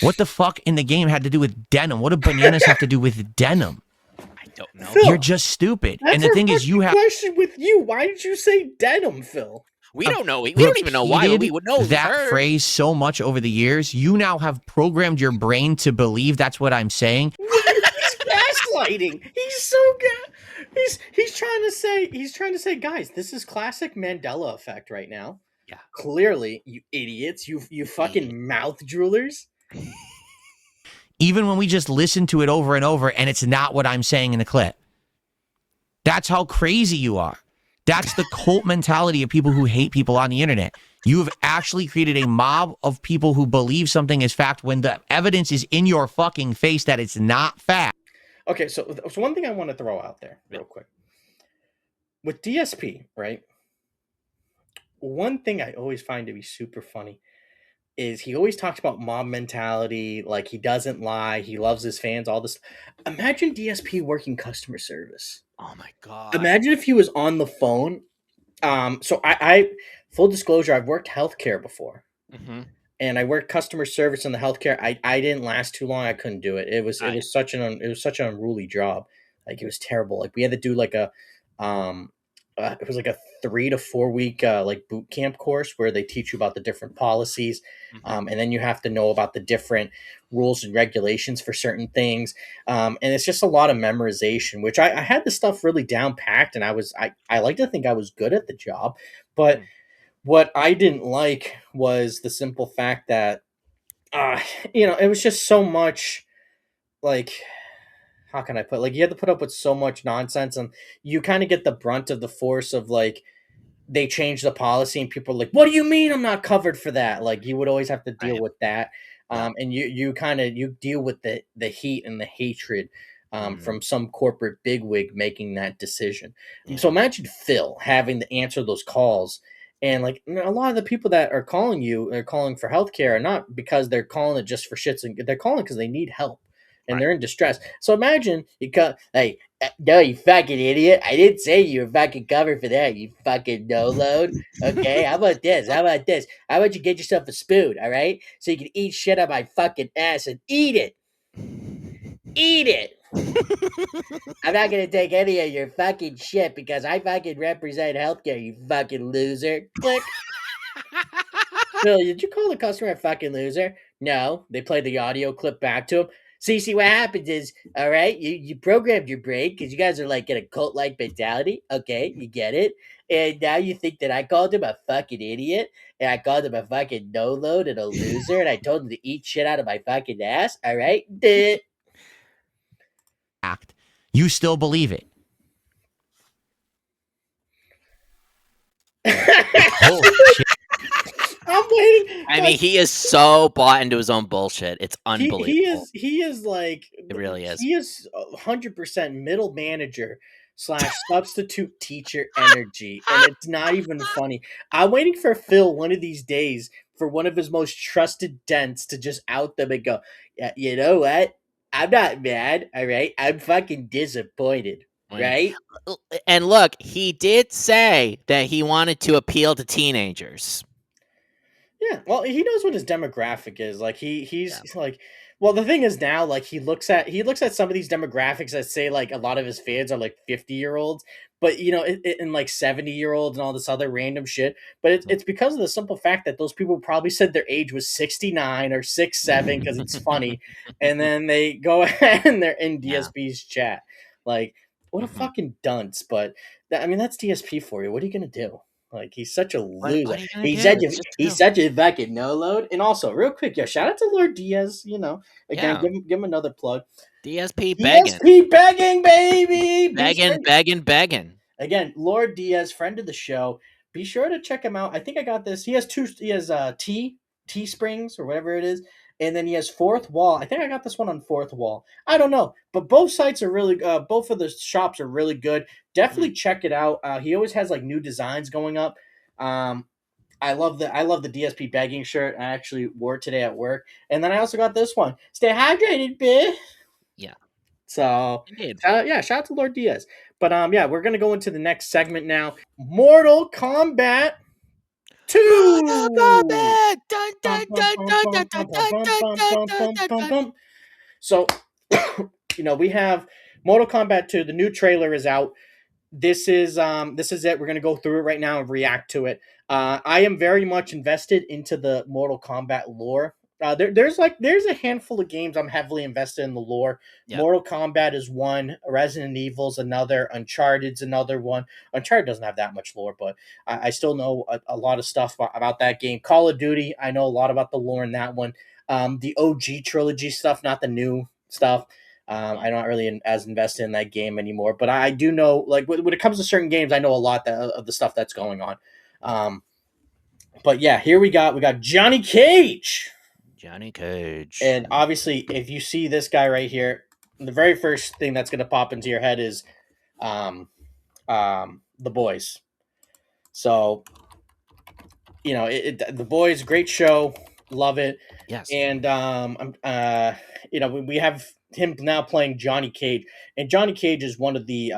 What the fuck in the game had to do with denim? What do bananas have to do with denim? I don't know. Phil, You're just stupid. That's And the our thing is, you fucking have question with you. Why did you say denim, Phil? We don't know. We don't even know why. repeated We would know that her. phrase so much over the years. You now have programmed your brain to believe that's what I'm saying. He's gaslighting. He's so he's trying to say, guys, this is classic Mandela effect right now. Yeah. Clearly, you idiots, you fucking mouth droolers. Even when we just listen to it over and over and it's not what I'm saying in the clip. That's how crazy you are. That's the cult mentality of people who hate people on the internet. You have actually created a mob of people who believe something is fact when the evidence is in your fucking face that it's not fact. Okay, so one thing I want to throw out there real quick. With DSP, right? One thing I always find to be super funny is he always talks about mob mentality, like he doesn't lie, he loves his fans, all this. Imagine DSP working customer service. Oh my god. Imagine if he was on the phone. So I full disclosure, I've worked healthcare before. Mm-hmm. And I worked customer service in the healthcare. I didn't last too long. I couldn't do it. It was such an unruly job. Like it was terrible. Like we had to do like a it was like a 3 to 4 week like boot camp course where they teach you about the different policies, and then you have to know about the different rules and regulations for certain things, and it's just a lot of memorization, which I had the stuff really down packed, and I like to think I was good at the job, but what I didn't like was the simple fact that it was just so much, like, how can I put, like, you had to put up with so much nonsense, and you kind of get the brunt of the force of, like, they changed the policy and people are like, what do you mean I'm not covered for that? Like, you would always have to deal with that. And you deal with the heat and the hatred from some corporate bigwig making that decision. So imagine Phil having to answer those calls. And like a lot of the people that are calling for healthcare are not because they're calling it just for shits, and they're calling because they need help and they're in distress. So imagine you cut, hey, no, you fucking idiot. I didn't say you were fucking covered for that, you fucking no load. Okay, how about this? How about you get yourself a spoon, all right? So you can eat shit on my fucking ass and eat it. Eat it. I'm not gonna take any of your fucking shit because I fucking represent healthcare, you fucking loser. Click. Bill, did you call the customer a fucking loser? No. They played the audio clip back to him. See what happens is, all right, you programmed your brain because you guys are like in a cult like mentality. Okay, you get it. And now you think that I called him a fucking idiot and I called him a fucking no load and a loser and I told him to eat shit out of my fucking ass. All right. Act. You still believe it. Holy shit. I'm waiting. I mean, he is so bought into his own bullshit. It's unbelievable. He is like It really is. he is 100% middle manager / substitute teacher energy, and it's not even funny. I'm waiting for Phil one of these days for one of his most trusted dents to just out them and go, yeah, you know what? I'm not mad. All right, I'm fucking disappointed. Right? And look, he did say that he wanted to appeal to teenagers. Yeah, well, he knows what his demographic is. Like he's like, well, the thing is now, like he looks at some of these demographics that say like a lot of his fans are like 50-year-olds, but you know, and like 70-year-olds and all this other random shit. But it's because of the simple fact that those people probably said their age was 69 or 67 because it's funny, and then they go ahead and they're in DSP's chat. Like, what a fucking dunce! But I mean, that's DSP for you. What are you gonna do? Like he's such a loser. What are you gonna do? He's such a fucking no load. And also, real quick, shout out to Lord Diaz. You know, again, give him another plug. DSP begging, DSP begging, baby, begging. Again, Lord Diaz, friend of the show. Be sure to check him out. I think I got this. He has T Springs or whatever it is, and then he has Fourth Wall. I think I got this one on Fourth Wall. I don't know, but both sites are really. Both of the shops are really good. Definitely check it out. He always has like new designs going up. I love the DSP begging shirt. I actually wore it today at work, and then I also got this one. Stay hydrated, bitch. Yeah. So shout out to Lord Diaz. But yeah, we're gonna go into the next segment now. Mortal Kombat 2. Mortal Kombat! Dun, dun, dun, dun, dun, dun, dun, dun. So, we have Mortal Kombat 2. The new trailer is out. This is it. We're gonna go through it right now and react to it. I am very much invested into the Mortal Kombat lore. There's a handful of games I'm heavily invested in the lore. Yep. Mortal Kombat is one. Resident Evil's another. Uncharted's another one. Uncharted doesn't have that much lore, but I still know a lot of stuff about that game. Call of Duty, I know a lot about the lore in that one. The OG trilogy stuff, not the new stuff. I'm not really as invested in that game anymore, but I do know, like, when it comes to certain games, I know a lot of the stuff that's going on. But yeah, here we got Johnny Cage. Johnny Cage. And obviously, if you see this guy right here, the very first thing that's going to pop into your head is The Boys. So, The Boys, great show. Love it. Yes. And, we have him now playing Johnny Cage. And Johnny Cage is one of the,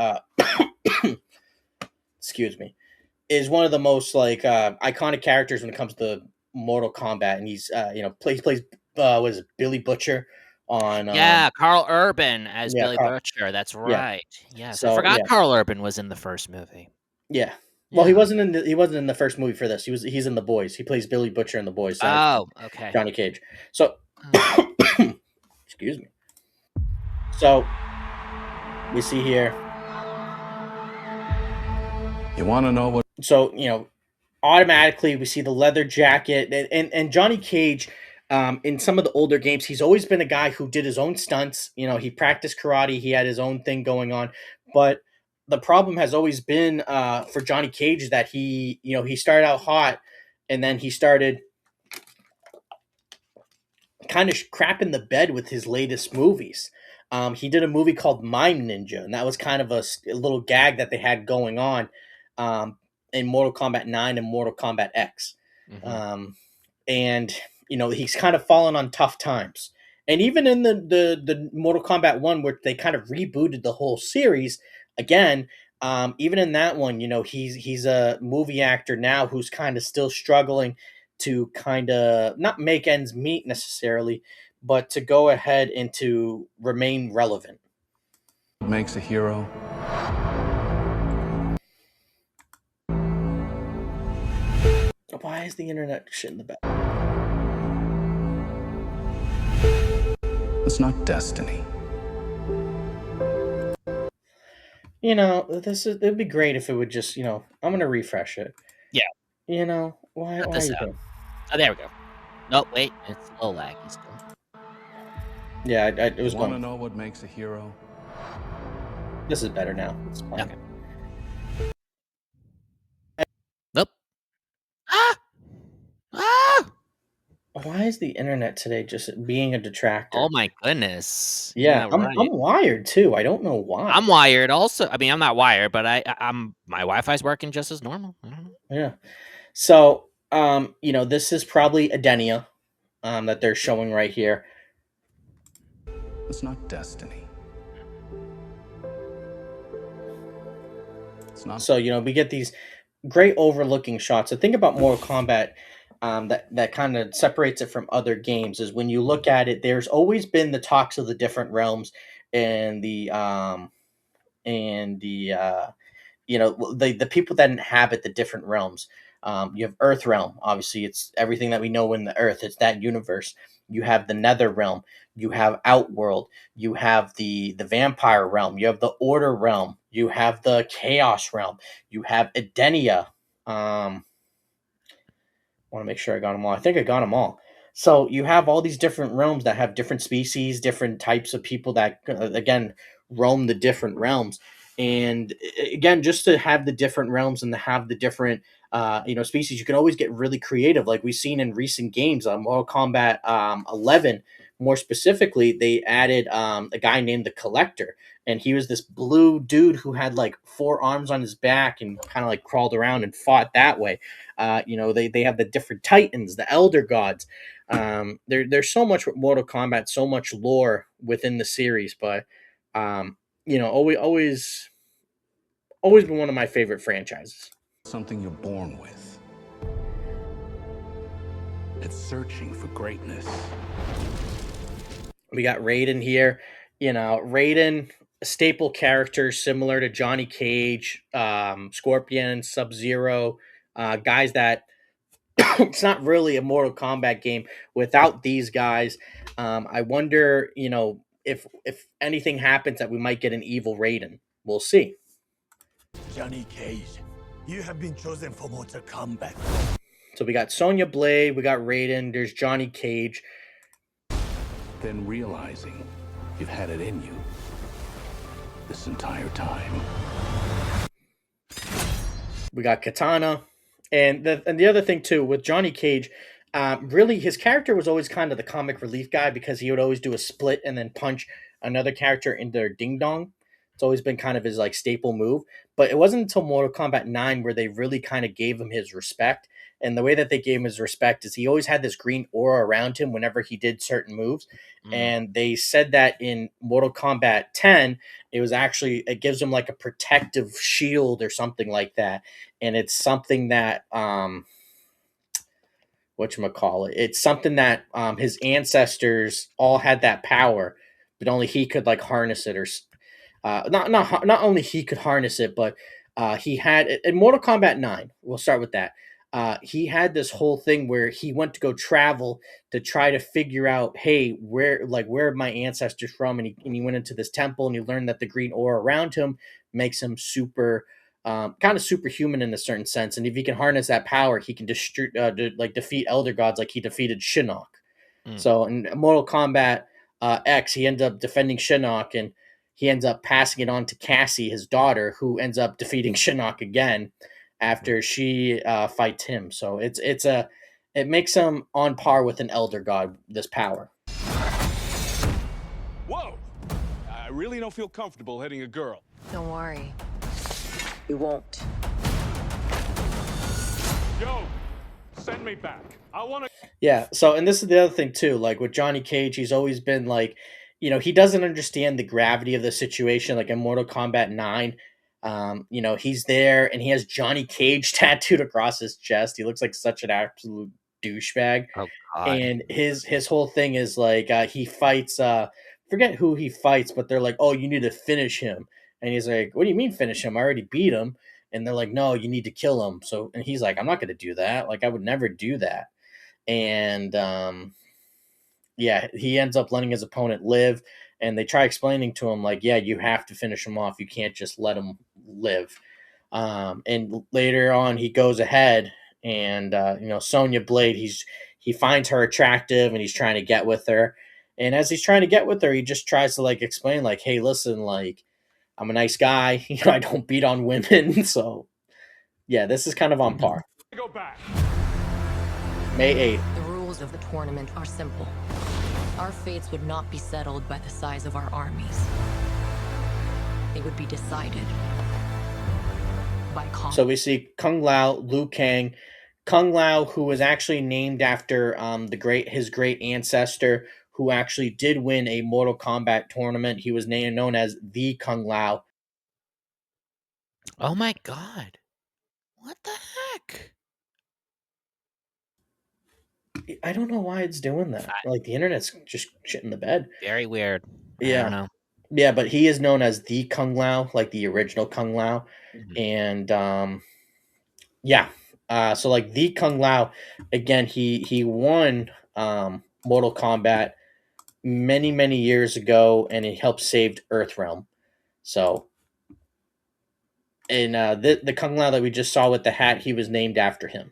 excuse me, is one of the most, like, iconic characters when it comes to Mortal Kombat, and he's plays what is it, Billy Butcher on Carl Urban as Billy Butcher. That's right. Yes, so, I forgot Carl Urban was in the first movie. Yeah. Well, he wasn't in the first movie for this. He's in The Boys. He plays Billy Butcher in The Boys. Oh, okay. Johnny Cage. So excuse me. So we see here. You want to know what? So automatically we see the leather jacket and Johnny Cage. In some of the older games, he's always been a guy who did his own stunts. He practiced karate. He had his own thing going on. But the problem has always been for Johnny Cage that he started out hot, and then he started kind of crapping the bed with his latest movies. He did a movie called Mime Ninja, and that was kind of a little gag that they had going on in Mortal Kombat 9 and Mortal Kombat X. Mm-hmm. And he's kind of fallen on tough times. And even in the Mortal Kombat 1, where they kind of rebooted the whole series, again, even in that one, he's a movie actor now who's kind of still struggling to kind of not make ends meet necessarily, but to go ahead and to remain relevant. Makes a hero. Why is the internet shit in the back? It's not destiny. You know, it'd be great if it would just, I'm gonna refresh it. Yeah. Why Cut are this you out. doing? Oh, there we go. No, wait, it's a little laggy still. Yeah, it was Want to going. know what makes a hero? This is better now. It's fine. Okay. Nope. Ah! Ah! Why is the internet today just being a detractor? Oh my goodness. Yeah, Yeah, I'm right. wired too. I don't know why. I'm wired also. I mean, I'm not wired, but I'm my Wi-Fi's working just as normal. I don't know. Yeah. So, this is probably Adenia, that they're showing right here. It's not destiny. It's not. So, we get these great overlooking shots. So think about Mortal Kombat. That kind of separates it from other games is when you look at it. There's always been the talks of the different realms and the people that inhabit the different realms. You have Earth realm. Obviously, it's everything that we know in the Earth. It's that universe. You have the Nether realm. You have Outworld. You have the Vampire realm. You have the Order realm. You have the Chaos realm. You have Edenia. Want to make sure I got them all. I think I got them all. So you have all these different realms that have different species, different types of people that again roam the different realms. And again, just to have the different realms and to have the different species, you can always get really creative, like we've seen in recent games. Mortal Kombat 11, more specifically, they added a guy named the Collector, and he was this blue dude who had like four arms on his back and kind of like crawled around and fought that way. They have the different titans, the elder gods. There's so much with Mortal Kombat, so much lore within the series, but always been one of my favorite franchises. Something you're born with. It's searching for greatness. We got Raiden here. Raiden, a staple character similar to Johnny Cage, Scorpion, Sub-Zero, guys that it's not really a Mortal Kombat game without these guys. I wonder, if anything happens that we might get an evil Raiden. We'll see. Johnny Cage, you have been chosen for Mortal Kombat. So we got Sonya Blade, we got Raiden, there's Johnny Cage. Then realizing you've had it in you this entire time. We got Katana. And the other thing too with Johnny Cage, really his character was always kind of the comic relief guy because he would always do a split and then punch another character in their ding dong. It's always been kind of his like staple move. But it wasn't until Mortal Kombat 9 where they really kind of gave him his respect. And the way that they gave him his respect is he always had this green aura around him whenever he did certain moves. And they said that in Mortal Kombat 10, it gives him like a protective shield or something like that. And it's something that whatchamacallit, it's something that his ancestors all had that power, but only he could like harness it, or not only he could harness it, but he had in Mortal Kombat 9. We'll start with that. He had this whole thing where he went to go travel to try to figure out, hey, where are my ancestors from? And he went into this temple and he learned that the green aura around him makes him super, kind of superhuman in a certain sense. And if he can harness that power, he can defeat elder gods like he defeated Shinnok. So in Mortal Kombat X, he ends up defending Shinnok, and he ends up passing it on to Cassie, his daughter, who ends up defeating Shinnok again after she fights him. So it makes him on par with an elder god, this power. Whoa! I really don't feel comfortable hitting a girl. Don't worry. You won't. Yo, send me back. I want to. Yeah. So, and this is the other thing too. Like with Johnny Cage, he's always been like, he doesn't understand the gravity of the situation. Like in Mortal Kombat 9, he's there and he has Johnny Cage tattooed across his chest. He looks like such an absolute douchebag. Oh God. And his whole thing is like he fights forget who he fights, but they're like, "Oh, you need to finish him," and he's like, "What do you mean finish him? I already beat him." And they're like, "No, you need to kill him." So, and he's like, "I'm not going to do that. Like, I would never do that." And yeah, he ends up letting his opponent live, and they try explaining to him like, "Yeah, you have to finish him off. You can't just let him live." And later on, he goes ahead and Sonya Blade. He finds her attractive, and he's trying to get with her. And as he's trying to get with her, he just tries to like explain, like, "Hey, listen, like, I'm a nice guy. I don't beat on women." So yeah, this is kind of on par. Go back. May 8th. The rules of the tournament are simple. Our fates would not be settled by the size of our armies. They would be decided by combat. So we see Kung Lao, Liu Kang. Kung Lao, who was actually named after his great ancestor, who actually did win a Mortal Kombat tournament. He was known as the Kung Lao. Oh my god. What the heck? I don't know why it's doing that. Like, the internet's just shit in the bed. Very weird. I Yeah. don't know. Yeah, but he is known as the Kung Lao, like the original Kung Lao. Mhm. And yeah. So like the Kung Lao, again, he won Mortal Kombat many, many years ago, and he helped saved Earthrealm. So, and the Kung Lao that we just saw with the hat, he was named after him.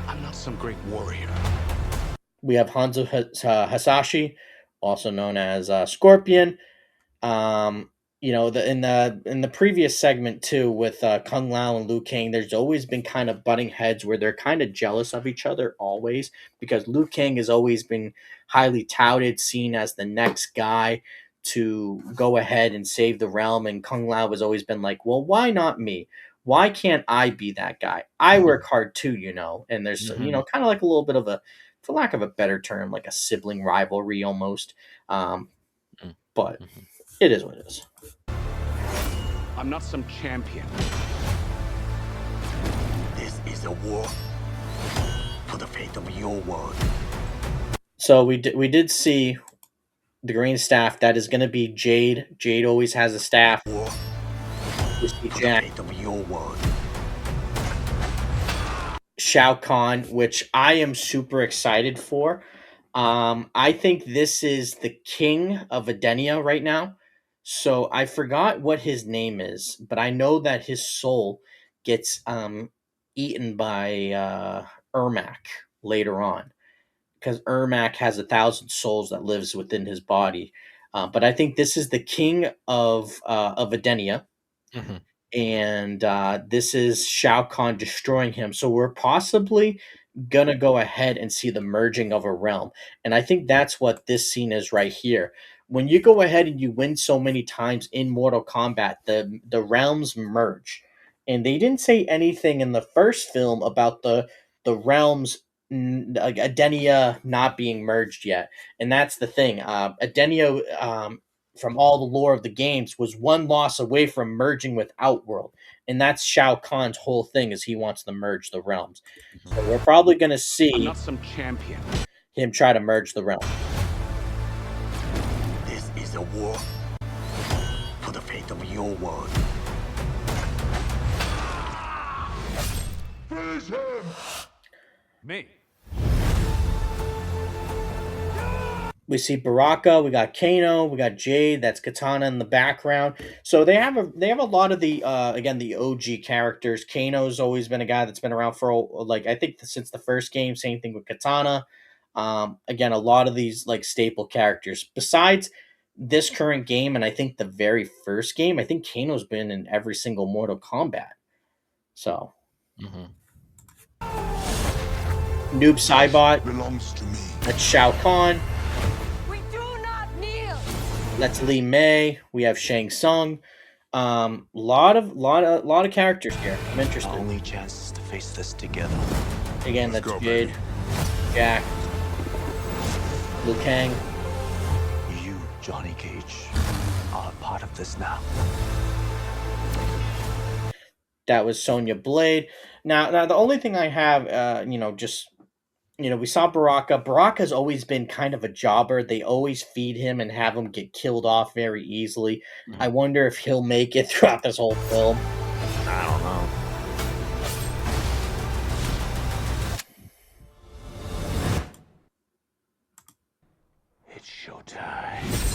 I'm not some great warrior. We have Hanzo Hasashi, also known as Scorpion. In the previous segment too, with Kung Lao and Liu Kang, there's always been kind of butting heads where they're kind of jealous of each other always, because Liu Kang has always been highly touted, seen as the next guy to go ahead and save the realm, and Kung Lao has always been like, well, why not me? Why can't I be that guy? I work hard too, and there's kind of like a little bit of a, for lack of a better term, like a sibling rivalry almost. But it is what it is. I'm not some champion. This is a war for the fate of your world. So we did see the green staff. That is going to be Jade. Jade always has a staff. War We see for Jack. the fate of your world. Shao Kahn, which I am super excited for. I think this is the king of Edenia right now. So I forgot what his name is, but I know that his soul gets eaten by Ermac later on, because Ermac has 1,000 souls that lives within his body. But I think this is the king of Edenia, Mhm. and this is Shao Kahn destroying him. So we're possibly gonna go ahead and see the merging of a realm, and I think that's what this scene is right here. When you go ahead and you win so many times in Mortal Kombat, the realms merge, and they didn't say anything in the first film about the realms. Like Edenia not being merged yet, and that's the thing. Edenia, from all the lore of the games, was one loss away from merging with Outworld, and that's Shao Kahn's whole thing, is he wants to merge the realms. So we're probably going to I'm see not some champion. him try to merge the realm. This is a war for the fate of your world. Finish him! Me. We see Baraka, we got Kano, we got Jade, that's Katana in the background. So they have a lot of the again, the OG characters. Kano's always been a guy that's been around for like, I think since the first game. Same thing with Katana. Again, a lot of these like staple characters. Besides this current game, and I think the very first game, I think Kano's been in every single Mortal Kombat. So Mhm. Noob Saibot, Belongs to me. that's Shao Kahn. We do not kneel! That's Li Mei. We have Shang Tsung. Lot of characters here. I'm interested. Only chance is to face this together. Again, Let's that's go, Jade, baby. Jack, Liu Kang. You, Johnny Cage, are a part of this now. That was Sonya Blade. Now the only thing I have, just we saw Baraka. Baraka's always been kind of a jobber. They always feed him and have him get killed off very easily. I wonder if he'll make it throughout this whole film. I don't know. It's showtime.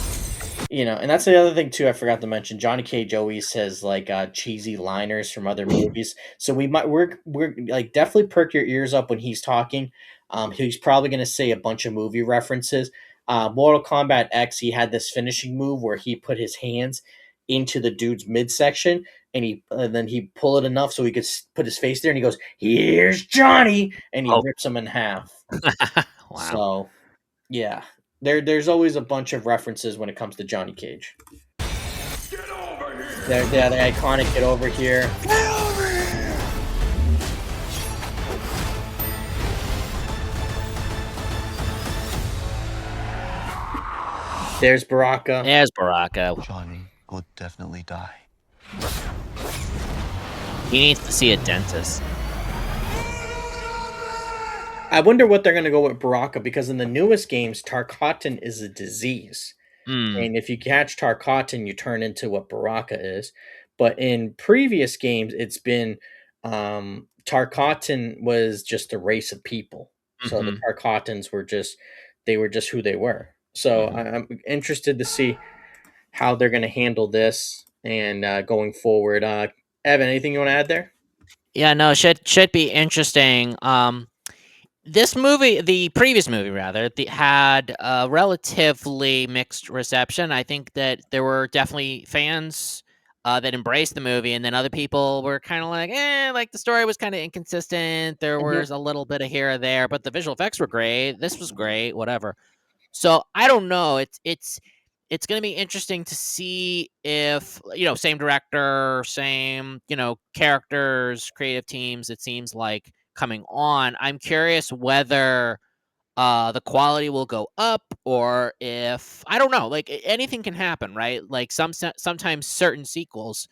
And that's the other thing too. I forgot to mention. Johnny Cage always says like cheesy liners from other movies, so we're like definitely perk your ears up when he's talking. He's probably going to say a bunch of movie references. Mortal Kombat X, he had this finishing move where he put his hands into the dude's midsection, and then he pull it enough so he could put his face there, and he goes, "Here's Johnny," and he Oh, rips him in half. wow. So yeah, there's always a bunch of references when it comes to Johnny Cage. They're the iconic "Get over here." There's Baraka. There's Baraka. Johnny will definitely die. He needs to see a dentist. I wonder what they're going to go with Baraka, because in the newest games, Tarkatan is a disease. Hmm. And if you catch Tarkatan, you turn into what Baraka is. But in previous games, it's been Tarkatan was just a race of people. So the Mhm. Tarkatans were just who they were. So Mhm. I'm interested to see how they're going to handle this and going forward. Evan, anything you want to add there? Yeah, no, should be interesting. This movie, the previous movie rather, had a relatively mixed reception. I think that there were definitely fans that embraced the movie, and then other people were kind of like, like the story was kind of inconsistent. There Hmm. was a little bit of here or there, but the visual effects were great. This was great, whatever. So I don't know. It's going to be interesting to see if same director, same characters, creative teams. It seems like coming on. I'm curious whether the quality will go up or if I don't know. Like anything can happen, right? Like sometimes certain sequels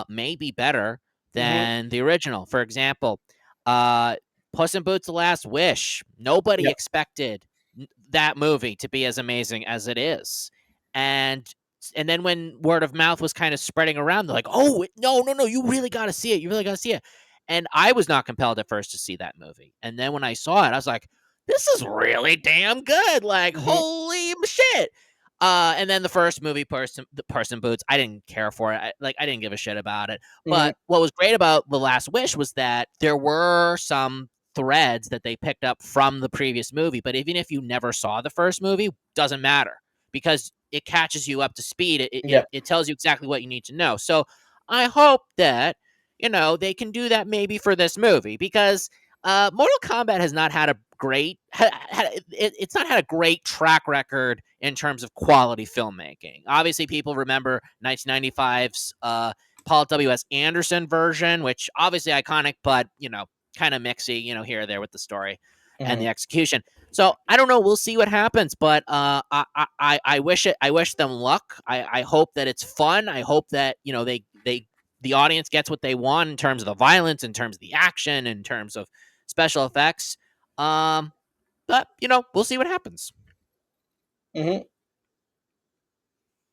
may be better Hmm. than the original. For example, uh, Puss in Boots: The Last Wish. Nobody Yep. expected that movie to be as amazing as it is, and then when word of mouth was kind of spreading around, they're like, "Oh no, no, no! You really got to see it! You really got to see it!" And I was not compelled at first to see that movie, and then when I saw it, I was like, "This is really damn good! Like, Hmm. holy shit!" And then the first movie, the Person Boots, I didn't care for it. I didn't give a shit about it. Hmm. But what was great about The Last Wish was that there were some threads that they picked up from the previous movie. But even if you never saw the first movie, doesn't matter because it catches you up to speed. It tells you exactly what you need to know. So I hope that they can do that maybe for this movie because Mortal Kombat has not had a great it's not had a great track record in terms of quality filmmaking. Obviously, people remember 1995's Paul W.S. Anderson version, which obviously iconic, but kind of mixy, here or there with the story and Hmm. the execution. So I don't know. We'll see what happens, but I wish it. I wish them luck. I hope that it's fun. I hope that the audience gets what they want in terms of the violence, in terms of the action, in terms of special effects. But we'll see what happens. Hmm.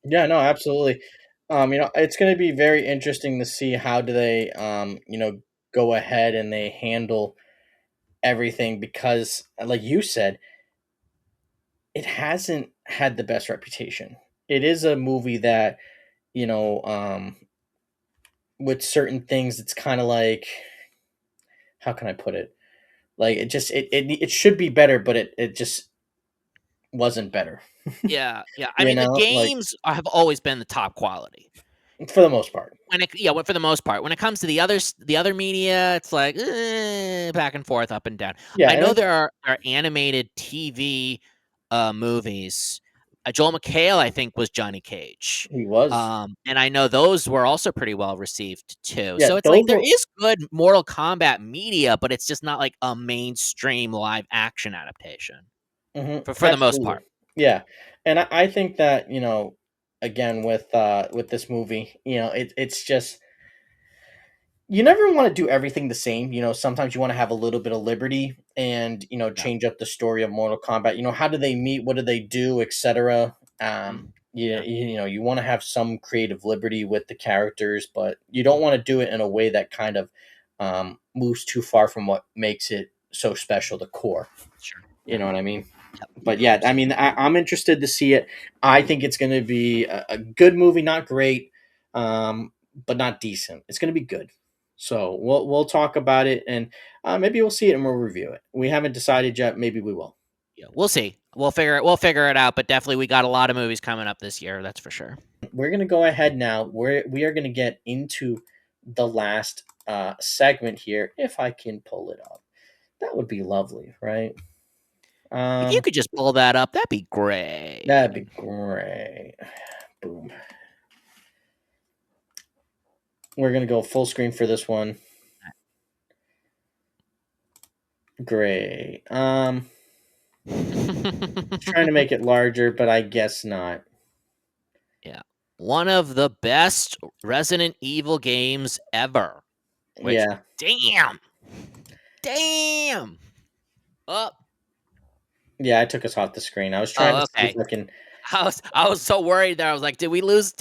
Yeah, no, absolutely. It's going to be very interesting to see how do they, go ahead and they handle everything because, like you said, it hasn't had the best reputation. It is a movie that, you know, um, with certain things, it's kind of like, how can I put it? Like it should be better, but it just wasn't better. Yeah, yeah. I mean, the Like games have always been the top quality. for the most part. For the most part, when it comes to the other media, it's like back and forth, up and down. Yeah, I and know it's, there are animated TV movies. Joel McHale, I think, was Johnny Cage. he was. And I know those were also pretty well received too. Yeah, So it's like those there were. is good Mortal Kombat media, but it's just not like a mainstream live action adaptation Mhm, for the most absolutely. part. Yeah, and I think that, again with this movie, it's just you never want to do everything the same. Sometimes you want to have a little bit of liberty and, Yeah. change up the story of Mortal Kombat. How do they meet? What do they do, etc. Mm, Yeah, yeah. you want to have some creative liberty with the characters, but you don't want to do it in a way that kind of moves too far from what makes it so special, the core. Sure. You Yeah. know what I mean? Yep. But yeah, I mean, I'm interested to see it. I think it's going to be a good movie, not great, but not decent. It's going to be good. So we'll talk about it, and maybe we'll see it and we'll review it. We haven't decided yet. Maybe we will. Yeah. We'll see. We'll figure it out. But definitely, we got a lot of movies coming up this year. That's for sure. We're going to go ahead now. We are going to get into the last segment here. If I can pull it up, that would be lovely, right? If you could just pull that up, that'd be great. That'd be great. Boom. We're gonna go full screen for this one. Great. Trying to make it larger, but I guess not. Yeah. One of the best Resident Evil games ever. Which, Yeah. Damn. Up. Yeah, I took us off the screen. I was trying to see Okay. if I can. I was so worried there. I was like, did we lose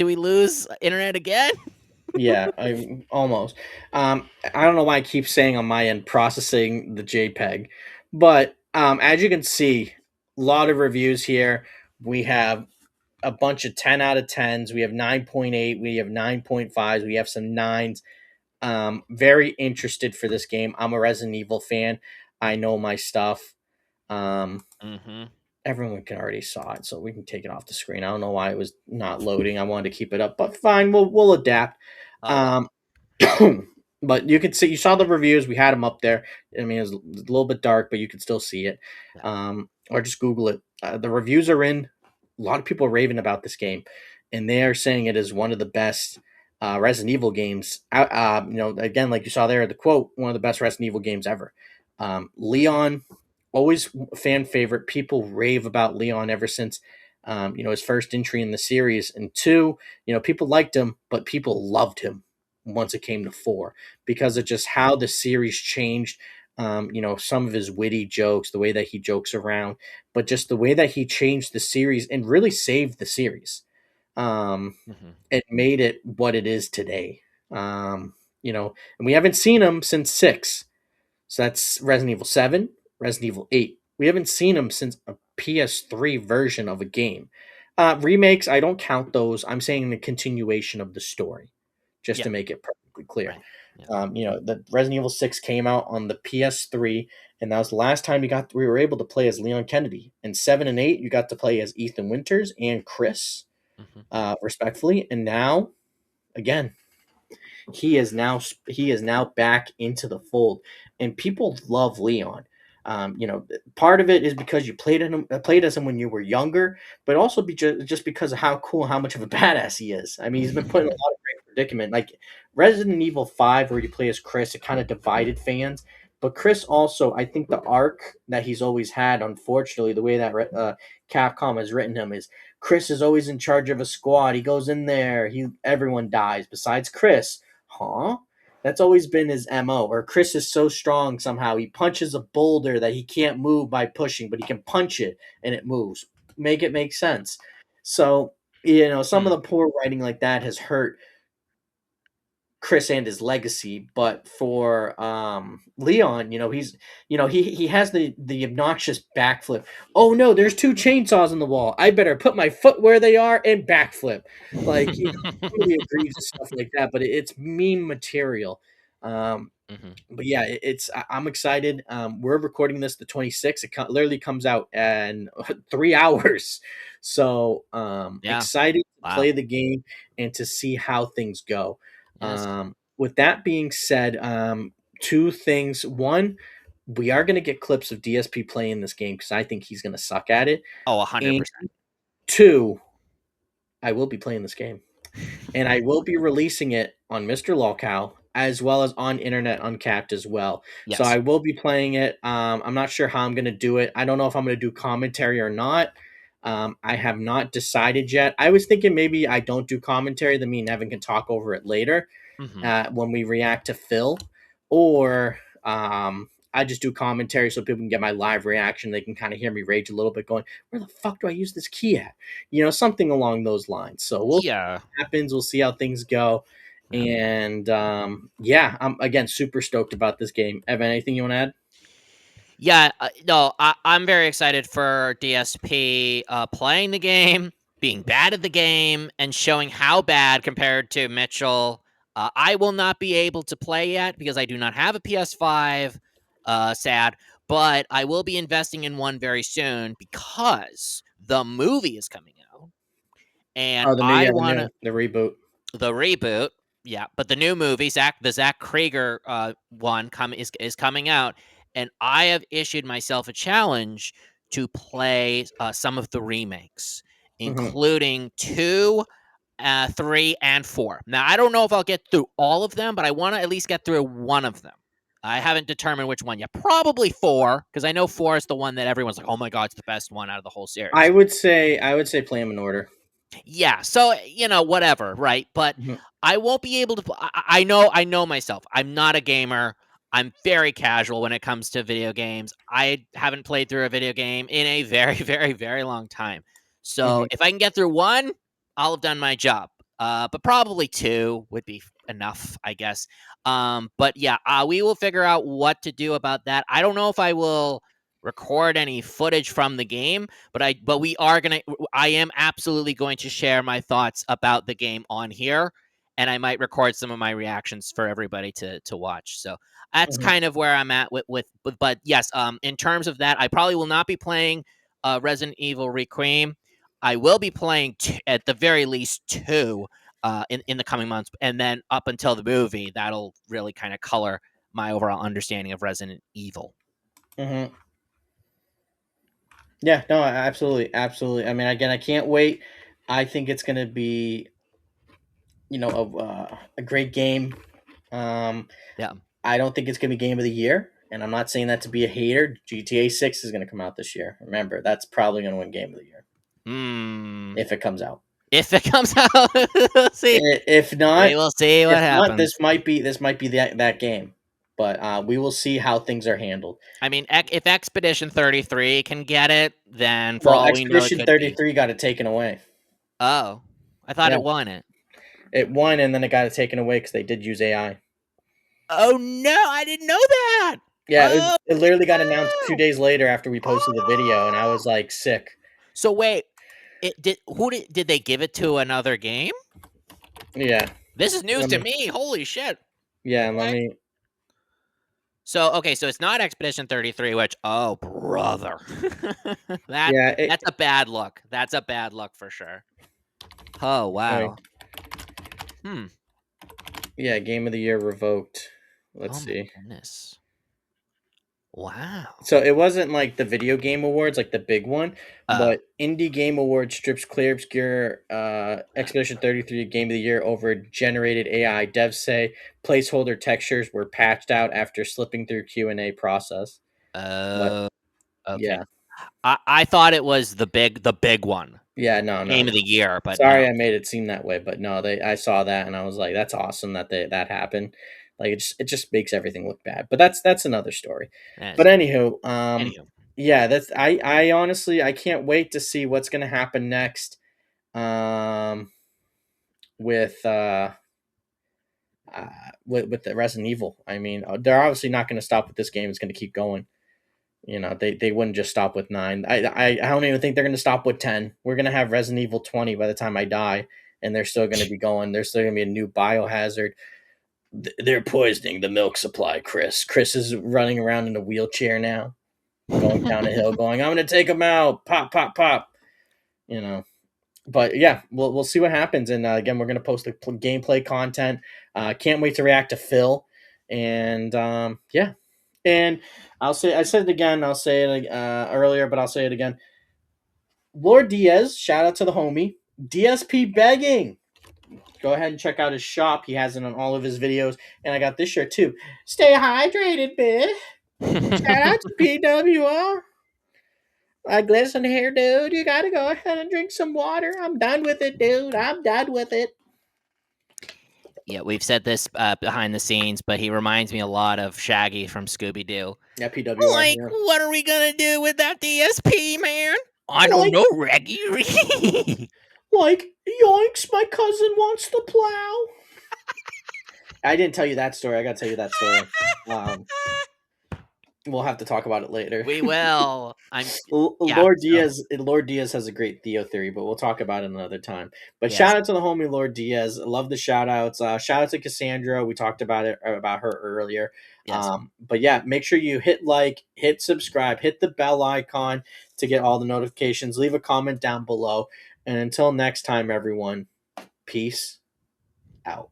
internet again? Yeah, I almost. I don't know why I keep saying on my end processing the JPEG, but as you can see, a lot of reviews here. We have a bunch of 10 out of 10s. We have 9.8. We have 9.5s. We have some 9s. Very interested for this game. I'm a Resident Evil fan. I know my stuff. Mm-hmm. Everyone can already saw it, so we can take it off the screen. I don't know why it was not loading. I wanted to keep it up, but fine, we'll adapt. Oh, But you could see, you saw the reviews. We had them up there. I mean, it was a little bit dark, but you could still see it. Or just Google it. The reviews are in. A lot of people are raving about this game, and they are saying it is one of the best Resident Evil games. Again, like you saw there, the quote, one of the best Resident Evil games ever. Leon, always fan favorite. People rave about Leon ever since his first entry in the series. And two, people liked him, but people loved him once it came to 4 because of just how the series changed. Some of his witty jokes, the way that he jokes around, but just the way that he changed the series and really saved the series. It made it what it is today. And we haven't seen him since 6. So that's Resident Evil 7, Resident Evil 8. We haven't seen him since a PS3 version of a game. Remakes, I don't count those. I'm saying the continuation of the story, just to make it perfectly clear. right. Yeah. The Resident Evil 6 came out on the PS3, and that was the last time we were able to play as Leon Kennedy. And 7 and 8, you got to play as Ethan Winters and Chris, respectfully. And now, again, he is now back into the fold, and people love Leon. Part of it is because you played as him when you were younger, but also just because of how cool, how much of a badass he is. I mean, he's been put in a lot of great predicament. Like Resident Evil 5, where you play as Chris, it kind of divided fans. But Chris also, I think the arc that he's always had, unfortunately, the way that Capcom has written him is Chris is always in charge of a squad. He goes in there, everyone dies besides Chris. Huh? That's always been his MO. Or Chris is so strong somehow. He punches a boulder that he can't move by pushing, but he can punch it and it moves. Make it make sense. So, some of the poor writing like that has hurt Chris and his legacy. But for Leon, he has the obnoxious backflip. Oh no, there's 2 chainsaws in the wall. I better put my foot where they are and backflip. Like really agrees to stuff like that, but it's meme material. But yeah, I'm excited. We're recording this the 26th. It literally comes out in 3 hours. So excited to play the game and to see how things go. Yes. With that being said, 2 things. One, we are going to get clips of DSP playing this game because I think he's going to suck at it. Oh, 100%. And 2, I will be playing this game. And I will be releasing it on mr.lolcow as well as on Internet Uncapped as well. Yes. So I will be playing it. I'm not sure how I'm going to do it. I don't know if I'm going to do commentary or not. I have not decided yet. I was thinking maybe I don't do commentary, then me and Evan can talk over it later. when we react to Phil, or I just do commentary so people can get my live reaction. They can kind of hear me rage a little bit, going, "Where the fuck do I use this key at?" Something along those lines. So we'll see Yeah. what happens. We'll see how things go. Yeah. And I'm again super stoked about this game. Evan, anything you want to add? Yeah, no, I'm very excited for DSP playing the game, being bad at the game, and showing how bad compared to Mitchell. I will not be able to play yet because I do not have a PS5. Sad, but I will be investing in one very soon because the movie is coming out, and Oh, I want to the reboot. the reboot. Yeah, but the new movie, the Zach Krieger one is coming out, and I have issued myself a challenge to play some of the remakes, Mm-hmm. including 2, 3, and 4. Now, I don't know if I'll get through all of them, but I want to at least get through one of them. I haven't determined which one yet. Probably 4, because I know 4 is the one that everyone's like, "Oh my god, it's the best one out of the whole series." I would say play them in order. Yeah, so whatever, right? But Mm-hmm. I won't be able to. I know myself. I'm not a gamer. I'm very casual when it comes to video games. I haven't played through a video game in a very, very, very long time. So Mm-hmm. if I can get through one, I'll have done my job. But probably 2 would be enough, I guess. But yeah, we will figure out what to do about that. I don't know if I will record any footage from the game, but we are gonna. I am absolutely going to share my thoughts about the game on here, and I might record some of my reactions for everybody to watch. So that's Mm-hmm. kind of where I'm at with but yes, in terms of that, I probably will not be playing Resident Evil Requiem. I will be playing at the very least 2 in the coming months, and then up until the movie, that'll really kind of color my overall understanding of Resident Evil. Mm-hmm. Yeah, no, absolutely, absolutely. I mean, again, I can't wait. I think it's going to be, a great game. Um, Yeah. I don't think it's going to be game of the year, and I'm not saying that to be a hater. GTA 6 is going to come out this year. Remember, that's probably going to win game of the year if it comes out. If it comes out, we'll see. If not, We will see what happens. this might be that game, but we will see how things are handled. I mean, if Expedition 33 can get it, then for Well, all we know, it Expedition could be. 33 got it taken away. Oh, I thought Yeah, it won it. it won, and then it got it taken away because they did use AI. Oh no, I didn't know that. Yeah, Oh, it literally got announced 2 no. days later after we posted the video, and I was like sick. So wait, did they give it to another game? Yeah, This is news Let to me- me. Holy shit. yeah. Let Okay. me. So it's not Expedition 33, which oh brother, Yeah, that's a bad look. That's a bad look for sure. Oh wow. yeah. Game of the year revoked. Let's Oh my see. goodness. Wow. So it wasn't like the video game awards, like the big one, Oh. but Indie Game Awards strips Clear Obscure Expedition 33 Game of the Year over generated AI. Devs say placeholder textures were patched out after slipping through Q&A process. But Okay. yeah, I thought it was the big one. yeah, no. Game of the year, but Sorry, no. I made it seem that way, but no, I saw that and I was like, that's awesome that happened. Like it just makes everything look bad. But that's another story. Yes. But anywho, Anywho. yeah, that's I honestly I can't wait to see what's gonna happen next. With with the Resident Evil. I mean, they're obviously not going to stop with this game. It's going to keep going. They wouldn't just stop with 9. I don't even think they're going to stop with 10. We're going to have Resident Evil 20 by the time I die, and they're still going to be going. There's still going to be a new biohazard. They're poisoning the milk supply, Chris. Chris is running around in a wheelchair now, going down a hill, going, "I'm going to take him out." Pop, pop, pop. But yeah, we'll see what happens. And again, we're going to post the gameplay content. Can't wait to react to Phil. And yeah. And I said it again. I'll say it earlier, but I'll say it again. Lord Diaz, shout out to the homie. DSP begging. Go ahead and check out his shop. He has it on all of his videos. And I got this shirt too. Stay hydrated, bitch. Shout out to PWR. I glisten here, dude. You gotta go ahead and drink some water. I'm done with it, dude. I'm done with it. Yeah, we've said this behind the scenes, but he reminds me a lot of Shaggy from Scooby-Doo. Yeah, PWR. Like, Yeah. what are we gonna do with that DSP, man? I don't Like- know, Reggie. Like, yoinks, my cousin wants to plow. I didn't tell you that story. I got to tell you that story. We'll have to talk about it later. We will. Yeah, Lord so- Diaz has a great Theo theory, but we'll talk about it another time. But Yes. shout out to the homie Lord Diaz. I love the shout outs. Shout out to Cassandra. We talked about her earlier. Yes. But yeah, make sure you hit like, hit subscribe, hit the bell icon to get all the notifications. Leave a comment down below. And until next time, everyone, peace out.